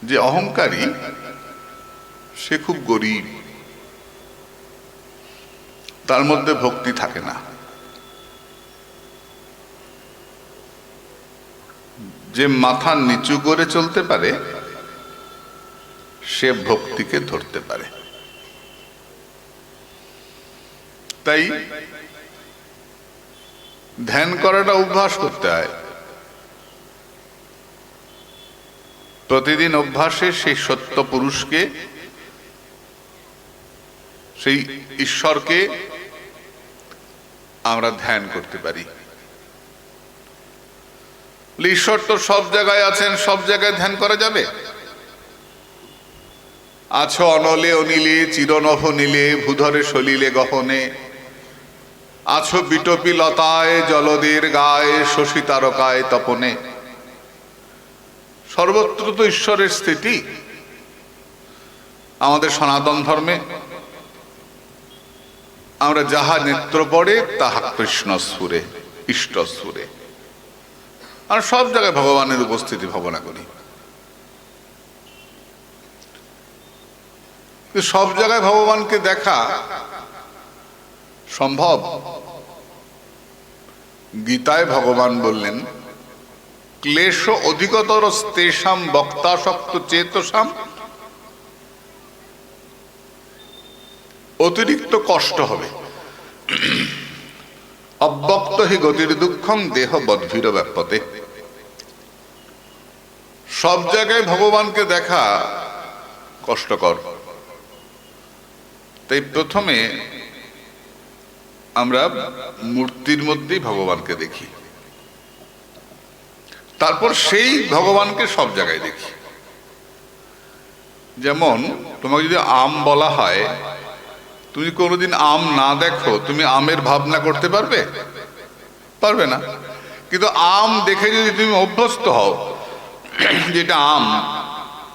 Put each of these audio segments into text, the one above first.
যে অহংকারী সে খুব গরীব, তার মধ্যে ভক্তি থাকে না। যে মাথা নিচু করে চলতে পারে সে ভক্তিকে ধরতে পারে। তাই ধ্যান করাটা অভ্যাস করতে হয়। প্রতিদিন অভ্যাসে সেই সত্য পুরুষকে, সেই ঈশ্বরকে আমরা ধ্যান করতে পারি। ঈশ্বর তো সব জায়গায় আছেন, সব জায়গায় ধ্যান করা যাবে? আছো অনলে অনিলে, চিরনভ নীলে, ভূধরে সলিলে গহনে, আছো বিটপি লতায়, জলদের গায়ে, শশী তারকায় তপনে। সর্বত্র তো ঈশ্বরের স্থিতি। আমাদের সনাতন ধর্মে আমরা যাহা নেত্র পড়ে তাহা কৃষ্ণ সুরে, ইষ্ট সুরে। আর সব জায়গায় ভগবানের উপস্থিতি ভাবনা করি। সব জায়গায় ভগবানকে দেখা সম্ভব? গীতায় ভগবান বললেন, ক্লেশ অধিকতর তেষাম বক্তাসক্ত চেতসাম। অতিরিক্ত কষ্ট হবে। অব্যক্ত হি গতির দুঃখম দেহ বদ্ভীর ব্যাপতে। সব জায়গায় ভগবানকে দেখা কষ্টকর। তাই প্রথমে আমরা মূর্তির মধ্যেই ভগবানকে দেখি, তারপর সেই ভগবানকে সব জায়গায় দেখি। যেমন তোমাকে যদি আম বলা হয়, তুমি কোনোদিন আম না দেখো, তুমি আমের ভাবনা করতে পারবে? পারবে না। কিন্তু আম দেখে যদি তুমি অভ্যস্ত হও যেটা আম,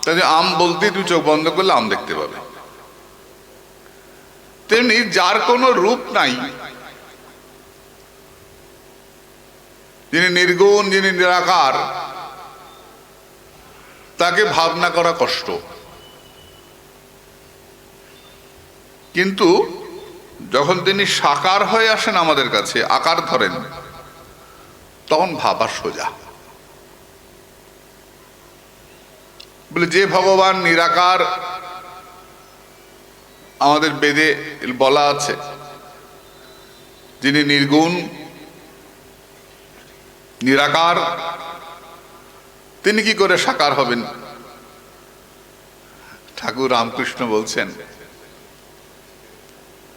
তাহলে আম বলতেই তুমি চোখ বন্ধ করলে আম দেখতে পাবে। তেমনি যার কোনো রূপ নাই, যিনি নির্গুণ, যিনি নিরাকার, তাকে ভাবনা করা কষ্ট। কিন্তু যখন তিনি সাকার হয়ে আসেন আমাদের কাছে, আকার ধরেন, তখন ভাবা সোজা। বলে যে ভগবান নিরাকার, আমাদের বেদে বলা আছে, যিনি নির্গুণ নিরাকার, তিনি কি করে সাকার হবেন? ঠাকুর রামকৃষ্ণ বলছেন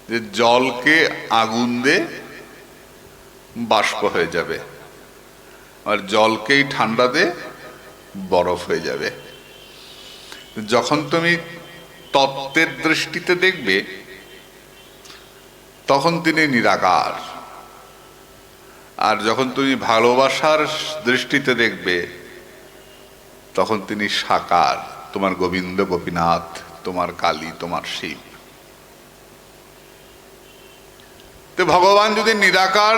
যে জলকে আগুন দিয়ে বাষ্প হয়ে যাবে, আর জলকেই ঠান্ডা দিয়ে বরফ হয়ে যাবে। যখন তুমি তত্ত্বের দৃষ্টিতে দেখবে তখন তিনি নিরাকার, আর যখন তুমি ভালোবাসার দৃষ্টিতে দেখবে তখন তিনি সাকার। তোমার গোবিন্দ গোপীনাথ, তোমার কালী, তোমার শিব। তো ভগবান যদি নিরাকার,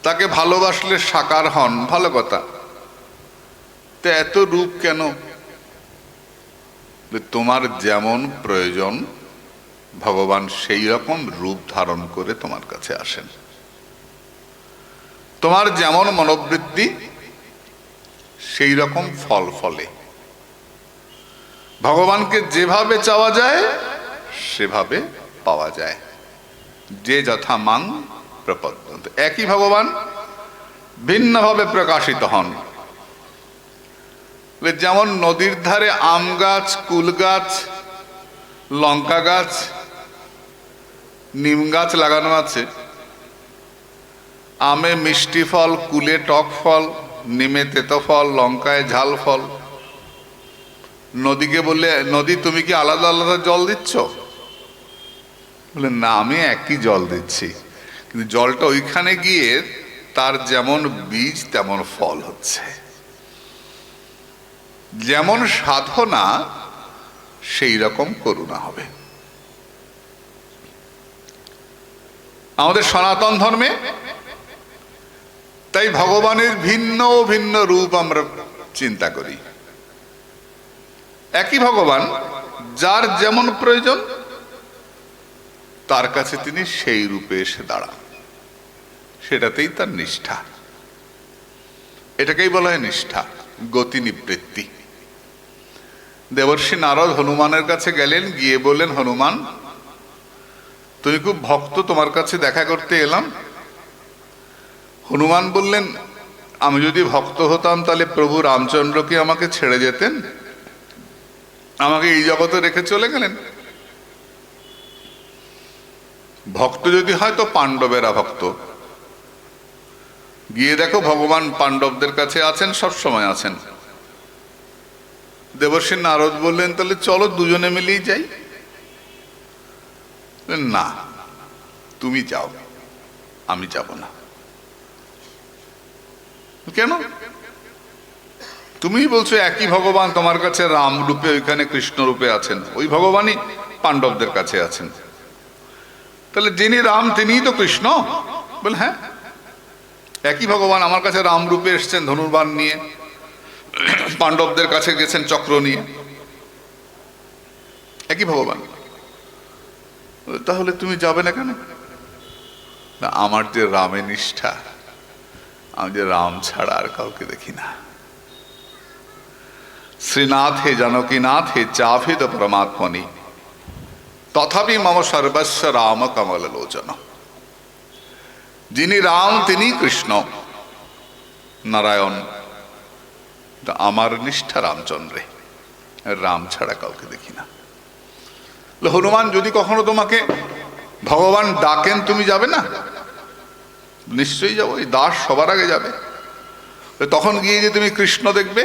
তাকে ভালোবাসলে সাকার হন, ভালো কথা। তো এত রূপ কেন? তোমার যেমন প্রয়োজন ভগবান সেই রকম রূপ ধারণ করে তোমার কাছে আসেন। তোমার যেমন মনোবৃত্তি সেই রকম ফল ফলে। ভগবানকে যেভাবে চাওয়া যায় সেভাবে পাওয়া যায়। যে যথা মাং প্রপদ্যন্তে। একই ভগবান ভিন্নভাবে প্রকাশিত হন। যেমন নদীর ধারে আম গাছ, কুল গাছ, লঙ্কা গাছ, নিম গাছ লাগানো আছে। আমে মিষ্টি ফল, কুলে টক ফল, নিমে তেতো ফল, লঙ্কায় ঝাল ফল। নদীকে বললে, নদী তুমি কি আলাদা আলাদা জল দিচ্ছ? বলে না, আমি একই জল দিচ্ছি, কিন্তু জলটা ওইখানে গিয়ে তার যেমন বীজ তেমন ফল হচ্ছে। যেমন সাধনা সেই রকম করুণা হবে। আমাদের সনাতন ধর্মে তাই ভগবানের ভিন্ন ভিন্ন রূপ আমরা চিন্তা করি। একই ভগবান, যার যেমন প্রয়োজন তার কাছে তিনি সেই রূপে এসে দাঁড়ান, সেটাতেই তার নিষ্ঠা। এটাকেই বলা হয় নিষ্ঠা, গতি নিবৃত্তি। দেবর্ষি নারদ হনুমানের কাছে গেলেন, গিয়ে বললেন, হনুমান তুমি খুব ভক্ত, তোমার কাছে দেখা করতে এলাম। হনুমান বললেন, আমি যদি ভক্ত হতাম তাহলে প্রভু রামচন্দ্র কি আমাকে ছেড়ে যেতেন, আমাকে এই জগতে রেখে চলে গেলেন? ভক্ত যদি হয় তো পাণ্ডবেরা ভক্ত। গিয়ে দেখো ভগবান পাণ্ডবদের কাছে আছেন, সব সময় আছেন। দেবর্ষি নারদ বললেন, তাহলে চলো দুজনে মিলেই যাই। না, তুমি যাও, আমি যাব না। কেন? তুমি বলছো একই ভগবান তোমার কাছে রাম রূপে, ওইখানে কৃষ্ণ রূপে আছেন, ওই ভগবানই পাণ্ডবদের কাছে আছেন, তাহলে যিনি রাম তিনিই তো কৃষ্ণ। বল হ্যাঁ, একই ভগবান আমার কাছে রাম রূপে এসছেন ধনুর্বাণ নিয়ে, পাণ্ডবদের কাছে গেছেন চক্র নিয়ে, একই ভগবান। তাহলে তুমি যাবে না কেন? না, আমার যে রামে নিষ্ঠা, আমি যে রাম ছাড়া আর কাউকে দেখি না। শ্রীনাথ হে জানকীনাথ হে চাভিত পরমাত্মনি তথাপি মম সর্বস্ব রাম কমল লোচন। যিনি রাম তিনি কৃষ্ণ নারায়ণ, আমার নিষ্ঠা রামচন্দ্রে, রাম ছাড়া কাউকে দেখি না। হনুমান, যদি কখনো তোমাকে ভগবান ডাকেন তুমি যাবে না? নিশ্চয়ই যাবো, এই দাস সবার আগে যাবে। তখন গিয়ে যে তুমি কৃষ্ণ দেখবে?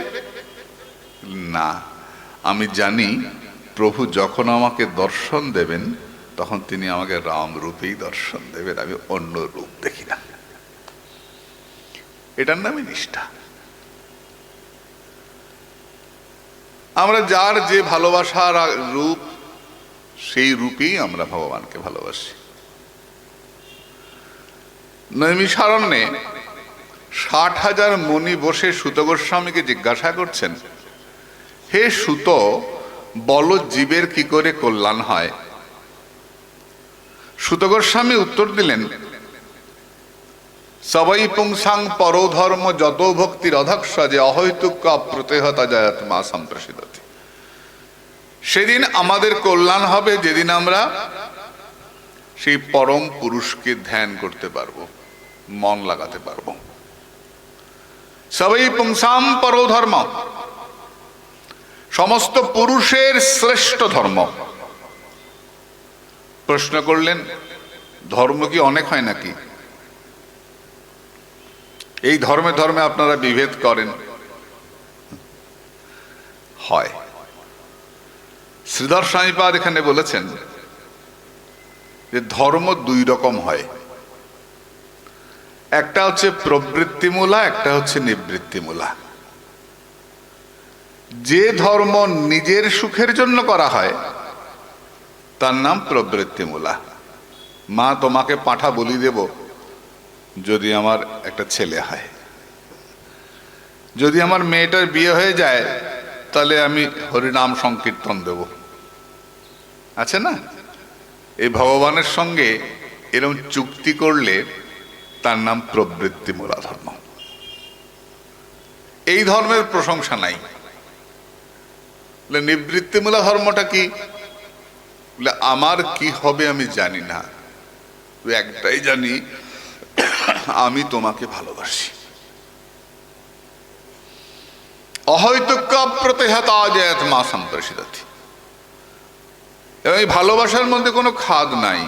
না, আমি জানি প্রভু যখন আমাকে দর্শন দেবেন তখন তিনি আমাকে রাম রূপেই দর্শন দেবেন, আমি অন্য রূপ দেখি না। এটার নামই নিষ্ঠা। আমরা যার যে ভালোবাসার রূপ, সেই রূপেই আমরা ভগবানকে ভালোবাসি। নৈমিষারণ্যে 60,000 মুনি বসে সুত গোস্বামীকে জিজ্ঞাসা করছেন, হে সুত, বল জীবের কি করে কল্যাণ হয়? সুত গোস্বামী উত্তর দিলেন, সবই পুংসাং পরধর্ম যত ভক্তির অধক্ষ যে অহৈতুক্য প্রত্যহতা জয়াত্মা সম্প্রসিদ্ধতি। সেদিন আমাদের কল্যাণ হবে যেদিন আমরা সেই পরম পুরুষকে ধ্যান করতে পারবো, মন লাগাতে পারবো। সবই পুংসাম পরধর্ম, সমস্ত পুরুষের শ্রেষ্ঠ ধর্ম। প্রশ্ন করলেন, ধর্ম কি অনেক হয় নাকি? এই ধর্মে ধর্মে আপনারা বিভেদ করেন। হয়। শ্রীধর স্বামীপাদ এখানে বলেছেন যে ধর্ম দুই রকম হয়, একটা হচ্ছে প্রবৃত্তিমূলা, একটা হচ্ছে নিবৃত্তিমূলা। যে ধর্ম নিজের সুখের জন্য করা হয় তার নাম প্রবৃত্তিমূলা। মা, তোমাকে পাঁঠা বলি দেব যদি আমার একটা ছেলে হয়, যদি আমার মেয়েটার বিয়ে হয়ে যায় তাহলে আমি হরিনাম সংকীর্তন দেব। আছে না? এই ভগবানের সঙ্গে এরকম চুক্তি করলে তার নাম প্রবৃত্তিমূলা ধর্ম। এই ধর্মের প্রশংসা নাই। নিবৃত্তিমূলা ধর্মটা কি? আমার কি হবে আমি জানি না, একটাই জানি, আমি তোমাকে ভালোবাসি। অহৈতুক্য প্রত্যহতা জয়াত্মা সম্প্রসিদ্ধতি। এবং এই ভালোবাসার মধ্যে কোনো খাদ নাই।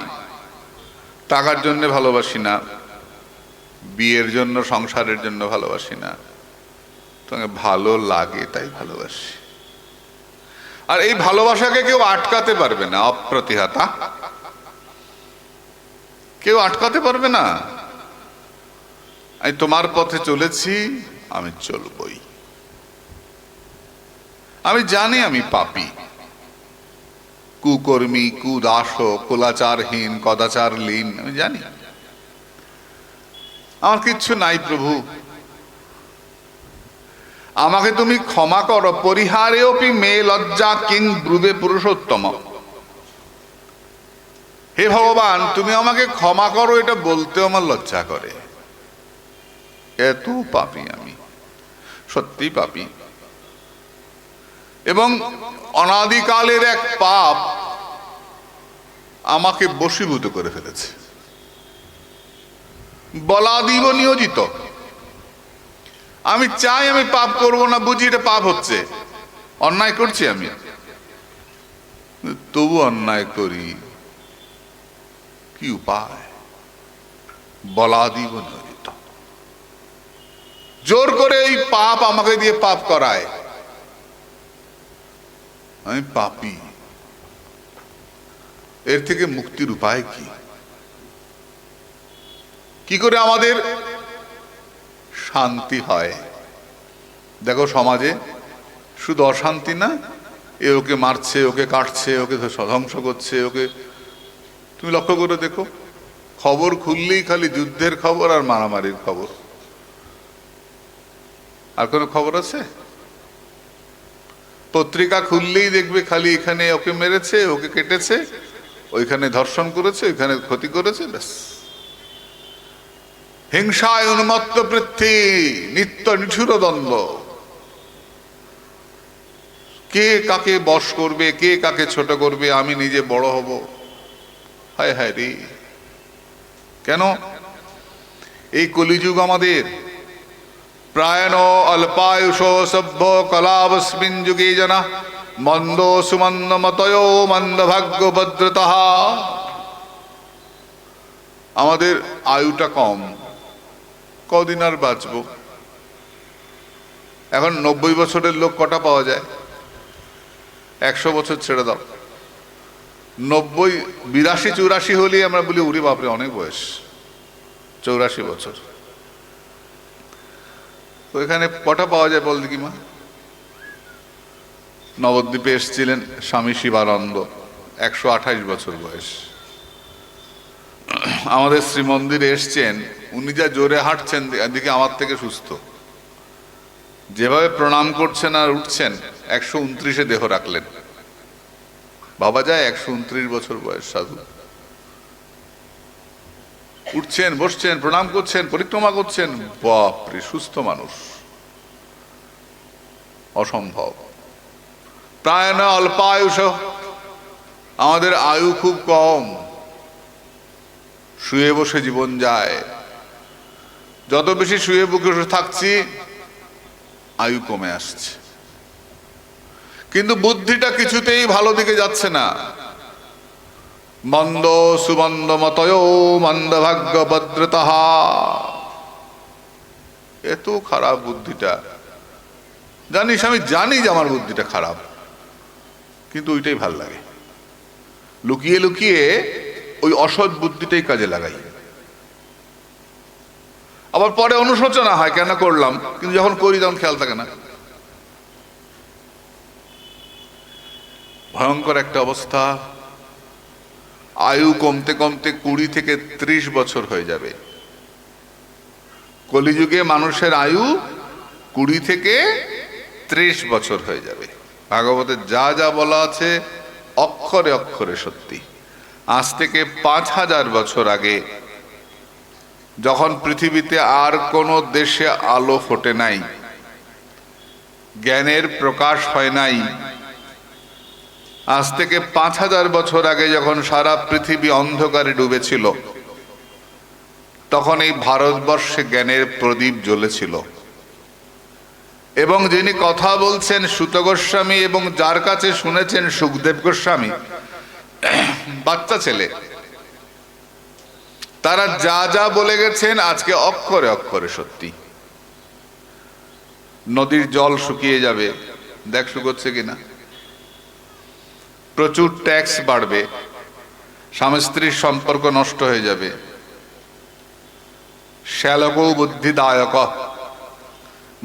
টাকার জন্য ভালোবাসি না, বিয়ের জন্য সংসারের জন্য ভালোবাসি না, তোমাকে ভালো লাগে তাই ভালোবাসি। আর এই ভালোবাসাকে কেউ আটকাতে পারবে না, অপ্রতিহতা, কেউ আটকাতে পারবে না। আমি তোমার পথে চলেছি, আমি চলবই। আমি জানি আমি পাপী, কুকর্মী, কুদাস, কুলাচারহীন, কদাচার লীন, আমি জানি। আমার কিচ্ছু নাই প্রভু, আমাকে তুমি ক্ষমা করো, পরিহারেওপি মে লজ্জা কিং ব্রুবে পুরুষোত্তম। হে ভগবান, তুমি আমাকে ক্ষমা করো, এটা বলতেও আমার লজ্জা করে। এত পাপী আমি, সত্যি পাপী। এবং অনাদিকালের এক পাপ আমাকে বশীভূত করে ফেলেছে, বলাদিব নিয়োজিত। আমি চাই আমি পাপ করব না, বুঝি এটা পাপ হচ্ছে, অন্যায় করছি আমি, তবু অন্যায় করি। কি উপায়? বলাদিব নিয়োজিত। জোর করে এই পাপ আমাকে দিয়ে পাপ করায়, আমি পাপী। এর থেকে মুক্তির উপায় কি? কি করে আমাদের শান্তি হয়? দেখো সমাজে শুধু অশান্তি না, এ ওকে মারছে, ওকে কাটছে, ওকে ধ্বংস করছে, ওকে, তুমি লক্ষ্য করে দেখো, খবর খুললেই খালি যুদ্ধের খবর আর মারামারির খবর। আর কোনো খবর আছে? পত্রিকা খুললেই দেখবে খালি এখানে ওকে মেরেছে, ওকে কেটেছে, ওইখানে ধর্ষণ করেছে, ওইখানে ক্ষতি করেছে, ব্যাস। হিংসায় উন্মত্ত পৃথ্বী, নিত্য নিঠুর দ্বন্দ্ব। কে কাকে বশ করবে, কে কাকে ছোট করবে, আমি নিজে বড় হব। হায় হায় রে! কেন এই কলিযুগ আমাদের? প্রায়ণ অল্পায়ুষ সভ্য কলাবস্মিন যুগে জনা মন্দ সুমন্দ মতয় মন্দ ভাগ্য ভদ্রতঃ। আমাদের আয়ুটা কম, কদিন আর বাঁচব? এখন 90 বছরের লোক কটা পাওয়া যায়? 100 বছর ছেড়ে দাও, 90, 82, 84 হলেই আমরা বলি উরি বাপরে অনেক বয়স, 84 বছর। তো এখানে কটা পাওয়া যায় বল দেখি মা? নবদ্বীপে এসেছিলেন স্বামী শিবানন্দ, 128 বছর বয়স। আমাদের শ্রীমন্দিরে এসছেন, উনি যা জোরে হাঁটছেন এদিকে আমার থেকে সুস্থ, যেভাবে প্রণাম করছেন আর উঠছেন, 129-এ দেহ রাখলেন। বাবা যায় 129 বছর বয়স সাধু, উঠছেন, বসছেন, প্রণাম করছেন, পরিক্রমা করছেন, বাপরে সুস্থ মানুষ, অসম্ভব। প্রায় না অল্পায়ুষ, আমাদের আয়ু খুব কম, শুয়ে বসে জীবন যায়। যত বেশি শুয়ে বসে থাকছি আয়ু কমে আসছে, কিন্তু বুদ্ধিটা কিছুতেই ভালো দিকে যাচ্ছে না। মন্দ সুমন্দ মতয় মন্দ ভাগ্য ভদ্রতঃ। এত খারাপ বুদ্ধিটা, জানিস, আমি জানি যে আমার বুদ্ধিটা খারাপ, কিন্তু ওইটাই ভাল লাগে। লুকিয়ে লুকিয়ে ওই অসৎ বুদ্ধিটাই কাজে লাগাই। আবার পরে অনুশোচনা হয় কেন করলাম, কিন্তু যখন করি তখন খেয়াল থাকে না। ভয়ঙ্কর একটা অবস্থা। আয়ু কমতে কমতে 20 থেকে 30 বছর হয়ে যাবে। কলিযুগে মানুষের আয়ু 20 থেকে 30 বছর হয়ে যাবে। ভাগবতে যা যা বলা আছে অক্ষরে অক্ষরে সত্যি। আজ থেকে 5000 বছর আগে, যখন পৃথিবীতে আর কোনো দেশে আলো ফোটে নাই, জ্ঞানের প্রকাশ হয় নাই, আজ থেকে 5000 বছর আগে যখন সারা পৃথিবী অন্ধকারে ডুবেছিল, তখন এই ভারতবর্ষে জ্ঞানের প্রদীপ জ্বলেছিল। এবং যিনি কথা বলছেন সুত গোস্বামী, এবং যার কাছে শুনেছেন সুখদেব গোস্বামী, বাচ্চা ছেলে, তারা যা যা বলে গেছেন আজকে অক্ষরে অক্ষরে সত্যি। নদীর জল শুকিয়ে যাবে, দেখ শুকোচ্ছে কিনা। প্রচুর ট্যাক্স বাড়বে, স্বামী স্ত্রীর সম্পর্ক নষ্ট হয়ে যাবে। শ্যালকৌ বুদ্ধিদায়ক,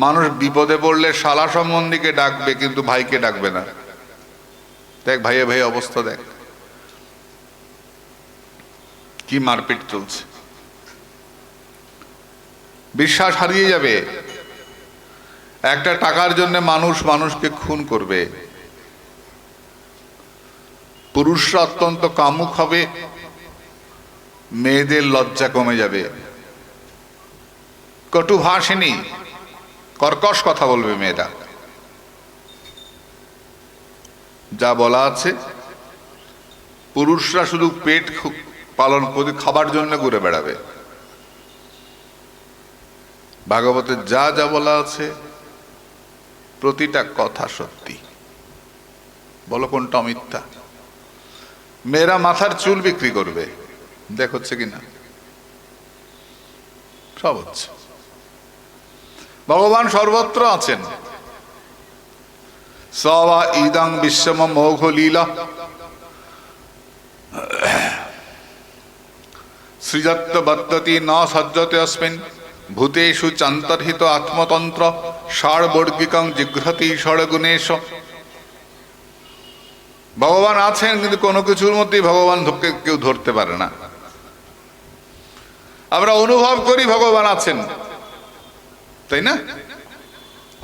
মানুষ বিপদে পড়লে শালা সম্বন্ধীকে ডাকবে কিন্তু ভাইকে ডাকবে না। দেখ ভাইয়ে ভাই অবস্থা দেখ, কি মারপিট চলছে। বিশ্বাস হারিয়ে যাবে। একটা টাকার জন্য মানুষ মানুষকে খুন করবে। পুরুষরা অত্যন্ত কামুক হবে, মেয়েদের লজ্জা কমে যাবে, কটুভাষিনী কর্কশ কথা বলবে মেয়েরা। যা বলা আছে, পুরুষরা শুধু পেট পালন করে খাবার জন্য ঘুরে বেড়াবে। ভাগবতের যা যা বলা আছে প্রতিটা কথা সত্যি। বলো কোনটা মিথ্যা? মেয়েরা মাথার চুল বিক্রি করবে, দেখ হচ্ছে কিনা, সব হচ্ছে। ভগবান সর্বত্র আছেন। সবা ইদং বিশ্বম মোঘ লীলা সৃজত্ব বত্ততি ন সজ্জতে অস্মিন ভূতেষু চান্তর্হিত আত্মতন্ত্র ষড়বর্গিকং জিঘ্রতি ষড়গুণেশ। ভগবান আছেন, কিন্তু কোনো কিছুর মধ্যেই ভগবান কেউ ধরতে পারে না। আমরা অনুভব করি ভগবান আছেন, তাই না?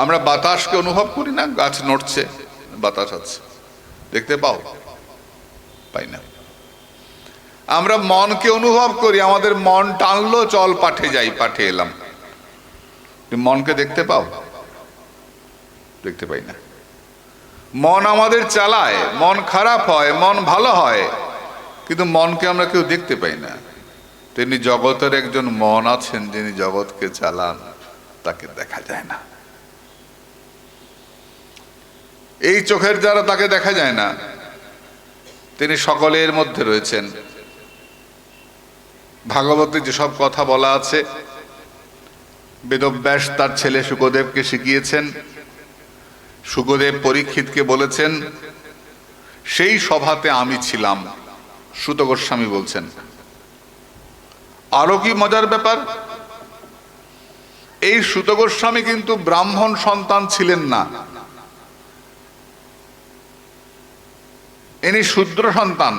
আমরা বাতাসকে অনুভব করি না, গাছ নড়ছে, বাতাস আছে, দেখতে পাও? পাই না। আমরা মনকে অনুভব করি, আমাদের মন টানলো, চল পাঠে যাই, পাঠে এলাম। মনকে দেখতে পাও? দেখতে পাই না। মন আমাদের চালায়, মন খারাপ হয়, মন ভালো হয়, কিন্তু মনকে আমরা কেউ দেখতে পাই না। তিনি জগতের একজন মন আছেন, যিনি জগৎকে চালান, তাকে দেখা যায় না। এই চোখের দ্বারা তাকে দেখা যায় না, তিনি সকলের মধ্যে রয়েছেন। ভাগবতে যেসব কথা বলা আছে, বেদব্যাস তার ছেলে শুকদেবকে শিখিয়েছেন, শুকদেব পরীক্ষিতকে বলেছেন, সেই সভাতে আমি ছিলাম। সুত গোস্বামী বলছেন। আরো কি মজার ব্যাপার, এই সুত গোস্বামী কিন্তু ব্রাহ্মণ সন্তান ছিলেন না, ইনি শূদ্র সন্তান।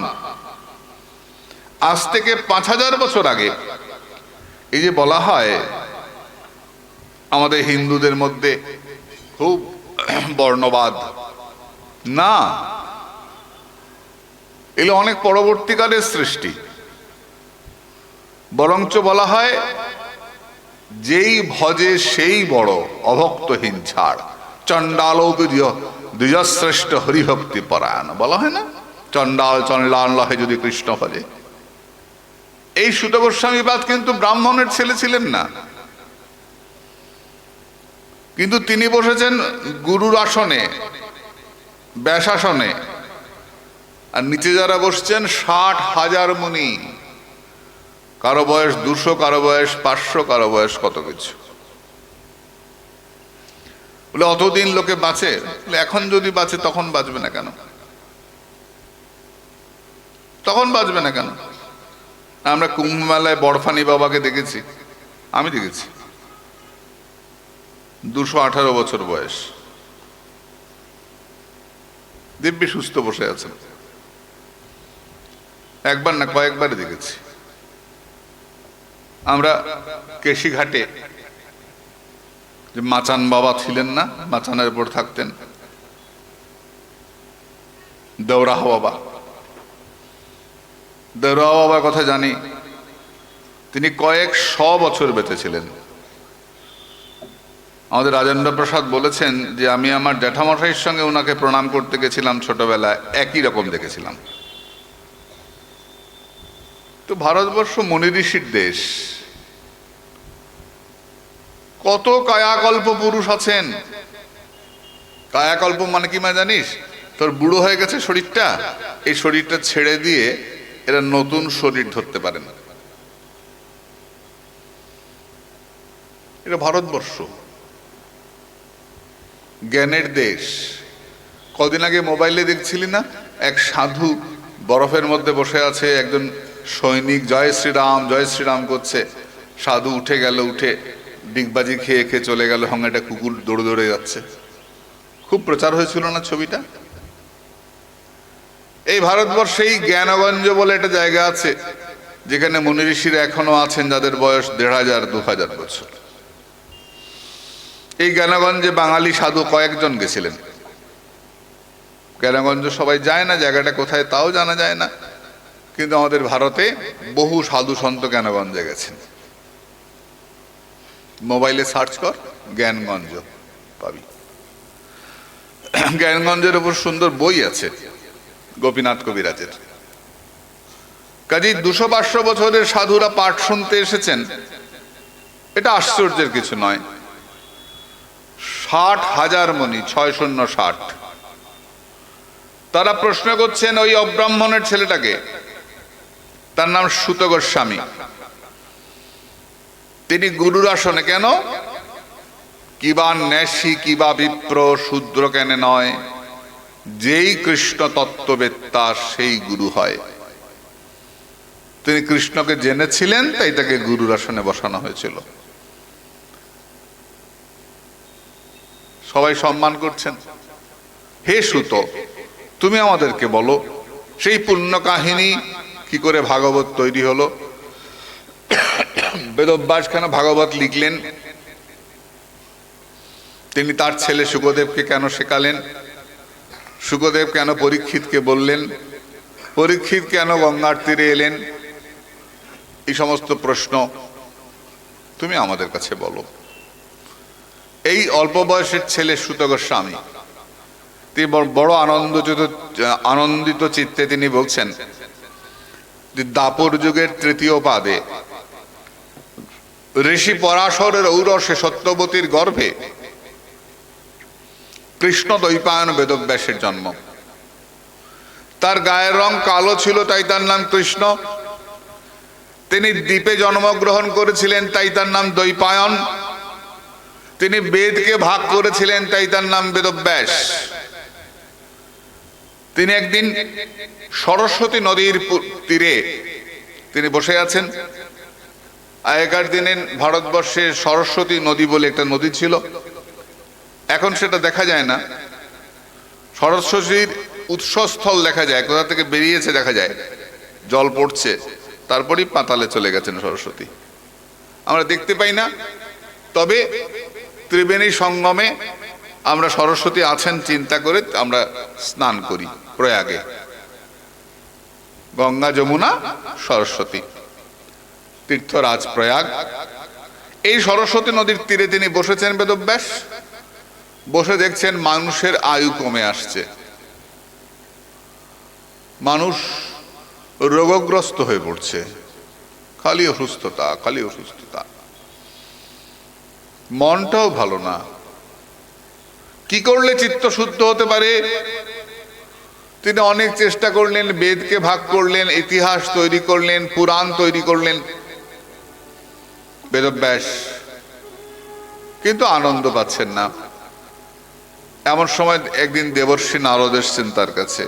আজ থেকে 5000 বছর আগে, এই যে বলা হয় আমাদের হিন্দুদের মধ্যে খুব বর্ণবাদ, না, এগুলো অনেক পরবর্তীকালের সৃষ্টি। বরঞ্চ বলা হয় যেই ভজে সেই বড়, অভক্তহীন ছাড়, চণ্ডালৌকি দ্বিজশ্রেষ্ঠ হরিভক্তি পরায়ণ, বলা হয় না? চণ্ডাল চণ্ডাল লহে যদি কৃষ্ণ ভজে। এই সুত গোস্বামীবাদ কিন্তু ব্রাহ্মণের ছেলে ছিলেন না, কিন্তু তিনি বসেছেন গুরুর আসনে, ব্যাসাসনে, আর নিচে যারা বসছেন 60,000 মুনি। কারো বয়স 200, কারো বয়স 500, কারো বয়স কত কিছু। বলে অতদিন লোকে বাঁচে, এখন যদি বাঁচে তখন বাঁচবে না কেন? তখন বাঁচবে না কেন? আমরা কুম্ভ মেলায় বরফানি বাবাকে দেখেছি, আমি দেখেছি, 218 বছর বয়স, দিব্যি সুস্থ বসে আছেন। একবার না, কয়েকবার দেখেছি। আমরা কেশিঘাটে যে মাচান বাবা ছিলেন না, মাচানের উপর থাকতেন, দেওরাহ বাবা, দেওরাহ বাবার কথা জানি, তিনি কয়েকশো বছর বেঁচে ছিলেন। আমাদের রাজেন্দ্র প্রসাদ বলেছেন যে আমি আমার জ্যাঠামশাইয়ের সঙ্গে ওনাকে প্রণাম করতে গেছিলাম ছোটবেলায়, একই রকম দেখেছিলাম। তো ভারতবর্ষ মুনি ঋষির দেশ, কত কায়াকল্প পুরুষ আছেন। কায়াকল্প মানে কি মানে জানিস? তোর বুড়ো হয়ে গেছে শরীরটা, এই শরীরটা ছেড়ে দিয়ে এরা নতুন শরীর ধরতে পারে না। এটা ভারতবর্ষ, জ্ঞানের দেশ। কদিন আগে মোবাইলে দেখছিলি না, এক সাধু বরফের মধ্যে বসে আছে, একজন সৈনিক জয় শ্রীরাম করছে, সাধু উঠে গেল, উঠে ডিগবাজি খেয়ে খেয়ে চলে গেল, সঙ্গে একটা কুকুর দৌড়ে দৌড়ে যাচ্ছে। খুব প্রচার হয়েছিল না ছবিটা? এই ভারতবর্ষেই জ্ঞানগঞ্জ বলে একটা জায়গা আছে, যেখানে মুনি ঋষিরা এখনো আছেন, যাদের বয়স 1500-2000 বছর। এই জ্ঞানগঞ্জে বাঙালি সাধু কয়েকজন গেছিলেন। জ্ঞানগঞ্জ সবাই যায় না, জায়গাটা কোথায় তাও জানা যায় না, কিন্তু আমাদের ভারতে বহু সাধু সন্ত জ্ঞানগঞ্জে গেছেন। মোবাইলে সার্চ কর জ্ঞানগঞ্জ, পাবি। জ্ঞানগঞ্জের উপর সুন্দর বই আছে গোপীনাথ কবিরাজের। কাজেই 200-500 বছরের সাধুরা পাঠ শুনতে এসেছেন, এটা আশ্চর্যের কিছু নয়। 60,000 মণি, 6060, তারা প্রশ্ন করছেন ওই অব্রাহ্মণের ছেলেটাকে, তার নাম সুত গোস্বামী, তিনি গুরুর আসনে কেন? কিবা ন্যাসী কিবা বিপ্র শূদ্র কেন নয়, যেই কৃষ্ণ তত্ত্ববেত্তা সেই গুরু হয়। তিনি কৃষ্ণকে জেনেছিলেন, তাই তাকে গুরুর আসনে বসানো হয়েছিল। সবাই সম্মান করছেন। হে সুত, তুমি আমাদেরকে বলো সেই পুণ্য কাহিনী কি করে ভাগবত তৈরি হলো? বেদব্যাস কেন ভাগবত লিখলেন? তিনি তার ছেলে শুকদেবকে কেন শেখালেন? শুকদেব কেন পরীক্ষিতকে বললেন? পরীক্ষিত কেন গঙ্গার তীরে এলেন? এই সমস্ত প্রশ্ন তুমি আমাদের কাছে বলো। এই অল্প বয়সের ছেলে সুত গোস্বামী তিনি বড় আনন্দিত চিত্তে তিনি বলছেন যে দ্বাপর যুগের 3য় পাদে ঋষি পরাশরের ঔরসে সত্যবতীর গর্ভে কৃষ্ণ দ্বৈপায়ন বেদব্যাসের জন্ম। তার গায়ের রং কালো ছিল, তাই তার নাম কৃষ্ণ। তিনি দ্বীপে জন্মগ্রহণ করেছিলেন, তাই তার নাম দ্বৈপায়ন। তিনি বেদকে ভাগ করেছিলেন, তাই তার নাম বেদব্যাস। তিনি একদিন সরস্বতী নদীর তীরে তিনি বসে আছেন। আগেকার দিনে ভারতবর্ষে সরস্বতী নদী বলে একটা নদী ছিল, এখন সেটা দেখা যায় না। সরস্বতীর উৎসস্থল দেখা যায়, কোথা থেকে বেরিয়েছে দেখা যায়, জল পড়ছে, তারপরই পাতালে চলে গেছেন সরস্বতী, আমরা দেখতে পাই না। তবে ত্রিবেণী সঙ্গমে আমরা সরস্বতী আছেন চিন্তা করে আমরা স্নান করি প্রয়াগে, গঙ্গা যমুনা সরস্বতী তীর্থরাজ প্রয়াগ। এই সরস্বতী নদীর তীরে তিনি বসেছেন বেদব্যাস, বসে দেখছেন মানুষের আয়ু কমে আসছে, মানুষ রোগগ্রস্ত হয়ে পড়ছে, খালি অসুস্থতা, খালি অসুস্থতা, মনটাও ভালো না। কি করলে চিত্ত শুদ্ধ হতে পারে? তিনি অনেক চেষ্টা করলেন, বেদকে ভাগ করলেন, ইতিহাস তৈরি করলেন, পুরাণ তৈরি করলেন বেদব্যাস, কিন্তু আনন্দ পাচ্ছেন না। এমন সময় একদিন দেবর্ষি নারদ এসছেন তার কাছে।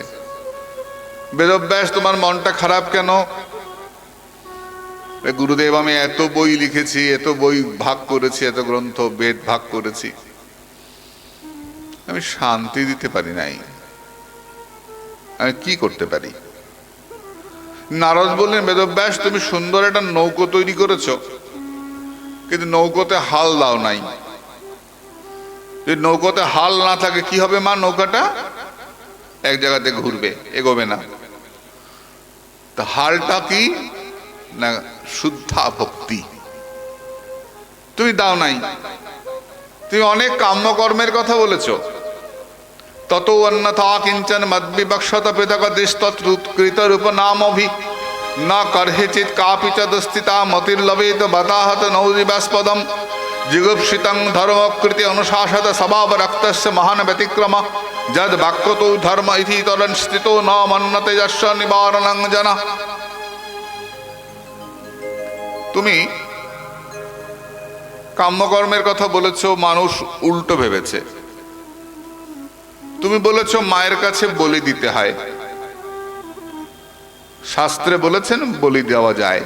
বেদব্যাস, তোমার মনটা খারাপ কেন? গুরুদেব, আমি এত বই লিখেছি, এত বই ভাগ করেছি, এত গ্রন্থ বেদ ভাগ করেছি, আমি শান্তি দিতে পারি নাই, আমি কি করতে পারি? নারদ বললেন, বেদব্যাস, তুমি সুন্দর একটা নৌকো তৈরি করেছ, কিন্তু নৌকোতে হাল দাও নাই। যদি নৌকোতে হাল না থাকে কি হবে মা? নৌকাটা এক জায়গাতে ঘুরবে, এগোবে না। তা হালটা কি না? শুদ্ধা ভক্তি, তুমি দাও নাই। তুমি অনেক কাম্যকর্মের কথা বলেছ, তত অন্যথা কিঞ্চন মদ্বিবক্ষত পৃথক দৃষ্টৎকৃত রূপ নামভি না করহিচিত কাপি চ দুস্থিতা মতির্লবেত বতাহত নৌদিবাস্পদম জিগুপ্সিতং ধর্মকৃতি অনুশাসত স্বভাব রক্তস্য মহান ব্যতিক্রম যদ বাক্যতো ধর্ম ইতি তরণ স্থিতো ন মন্নতে যস্য নিবারণং জনা। তুমি কাম্যকর্মের কথা বলেছ, মানুষ উল্টো ভেবেছে। তুমি বলেছ মায়ের কাছে বলি দিতে হয়, শাস্ত্রে বলেছেন বলি দেওয়া যায়।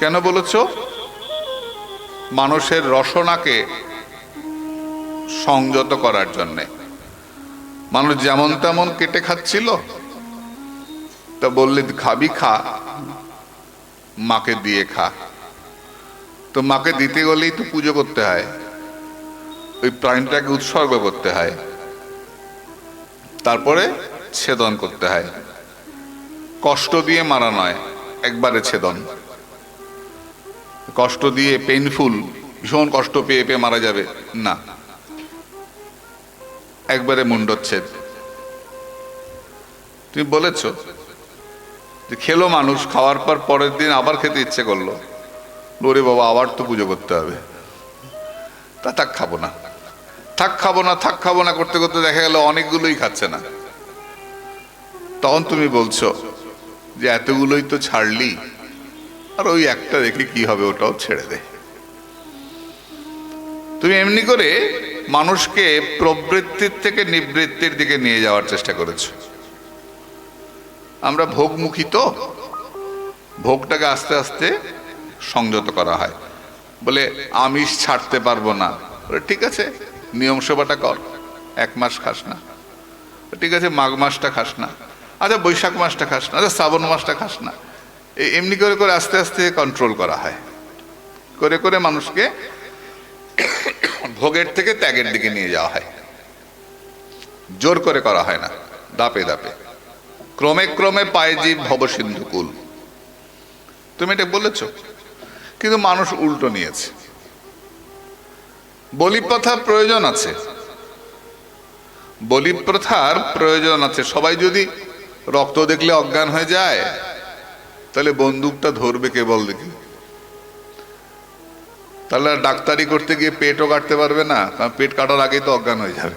কেন বলেছ? মানুষের রসনাকে সংযত করার জন্যে। মানুষ যেমন তেমন কেটে খাচ্ছিল, তা বললে খাবি খা, মাকে দিয়ে খা। তো মাকে দিতে গেলেই তো পুজো করতে হয়, ওই প্রাণটাকে উৎসর্গ করতে হয়, তারপরে ছেদন করতে হয়। কষ্ট দিয়ে মারা নয়, একবারে ছেদন। কষ্ট দিয়ে পেইনফুল, ভীষণ কষ্ট পেয়ে পেয়ে মারা যাবে না, একবারে মুন্ডচ্ছেদ। তুমি বলেছ যে খেলো মানুষ, খাওয়ার পর পরের দিন আবার খেতে ইচ্ছে করলো, ওরে বাবা আবার তো পুজো করতে হবে, তা থাক খাবো না, থাক খাবো না, থাক খাবো না করতে করতে দেখা গেল অনেকগুলোই খাচ্ছে না। তখন তুমি বলছো যে এতগুলোই তো ছাড়লি, আর ওই একটা রেখে কি হবে, ওটাও ছেড়ে দে। তুমি এমনি করে মানুষকে প্রবৃত্তির থেকে নিবৃত্তির দিকে নিয়ে যাওয়ার চেষ্টা করেছো। আমরা ভোগমুখী, তো ভোগটাকে আস্তে আস্তে সংযত করা হয়। বলে আমিষ ছাড়তে পারবো না, ঠিক আছে নিয়ম সভাটা কর, 1 মাস খাস না, ঠিক আছে মাঘ মাসটা খাস না, আচ্ছা বৈশাখ মাসটা খাস না, আচ্ছা শ্রাবণ মাসটা খাস না। এমনি করে করে আস্তে আস্তে কন্ট্রোল করা হয়, করে করে মানুষকে ভোগের থেকে ত্যাগের দিকে নিয়ে যাওয়া হয়। জোর করে করা হয় না, দাপে দাপে। ক্রমে ক্রমে পায় জীব ভবসিন্ধু কুল, তুমি এটা বলেছ, কিন্তু মানুষ উল্টো নিয়েছে। বলি প্রথার প্রয়োজন আছে, বলি প্রথার প্রয়োজন আছে। সবাই যদি রক্ত দেখলে অজ্ঞান হয়ে যায়, তাহলে বন্দুকটা ধরবে কে বল দেখি? তাহলে ডাক্তারি করতে গিয়ে পেটও কাটতে পারবে না, কারণ পেট কাটার আগেই তো অজ্ঞান হয়ে যাবে,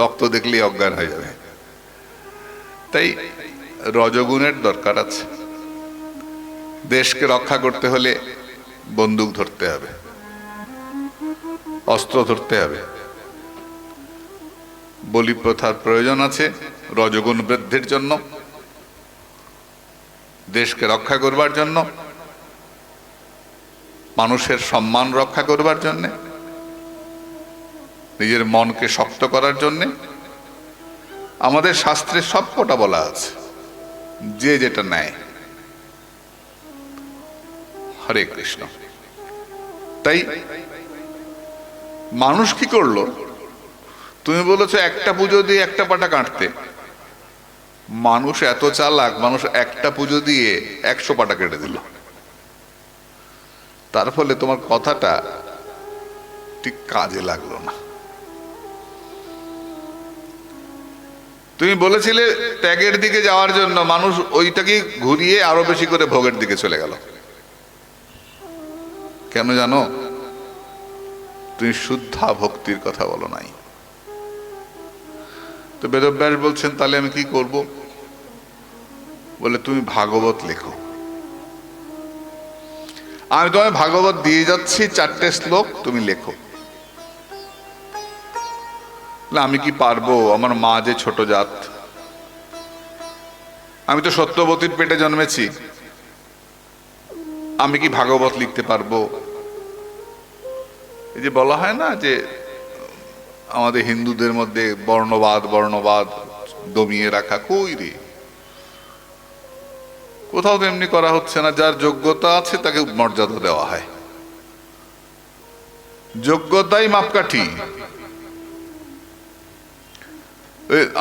রক্ত দেখলেই অজ্ঞান হয়ে যাবে। তাই রজগুণের দরকার আছে। দেশকে রক্ষা করতে হলে বন্দুক ধরতে হবে, অস্ত্র ধরতে হবে। বলি প্রথার প্রয়োজন আছে রজগুণ বৃদ্ধির জন্য, দেশকে রক্ষা করবার জন্য, মানুষের সম্মান রক্ষা করবার জন্য, নিজের মনকে শক্ত করার জন্য। আমাদের শাস্ত্রে সব কটা বলা আছে, যে যেটা নেয়। হরে কৃষ্ণ। তাই মানুষ কি করলো? তুমি বলেছো একটা পুজো দিয়ে একটা পাটা কাটতে। মানুষ এত চালাক, মানুষ একটা পুজো দিয়ে 100 পাটা কেটে দিল। তার ফলে তোমার কথাটা ঠিক কাজে লাগলো না। তুমি বলেছিলে ত্যাগের দিকে যাওয়ার জন্য, মানুষ ওইটাকে ঘুরিয়ে আরো বেশি করে ভোগের দিকে চলে গেল। কেন জানো? তুমি শুদ্ধা ভক্তির কথা বলো নাই। তো বেদব্যাস বলছেন তাহলে আমি কি করব? বলে তুমি ভাগবত লেখো। আমি তোমায় ভাগবত দিয়ে যাচ্ছি, 4টে শ্লোক তুমি লেখো। আমি কি পারবো? আমার মা যে ছোট জাত, আমি তো সত্যবতীর পেটে জন্মেছি, আমি কি ভাগবত লিখতে পারবো? এই যে বলা হয় না যে আমাদের হিন্দুদের মধ্যে বর্ণবাদ বর্ণবাদ দমিয়ে রাখা, কই রে, কোথাও তো এমনি করা হচ্ছে না। যার যোগ্যতা আছে তাকে মর্যাদা দেওয়া হয়, যোগ্যতাই মাপকাঠি।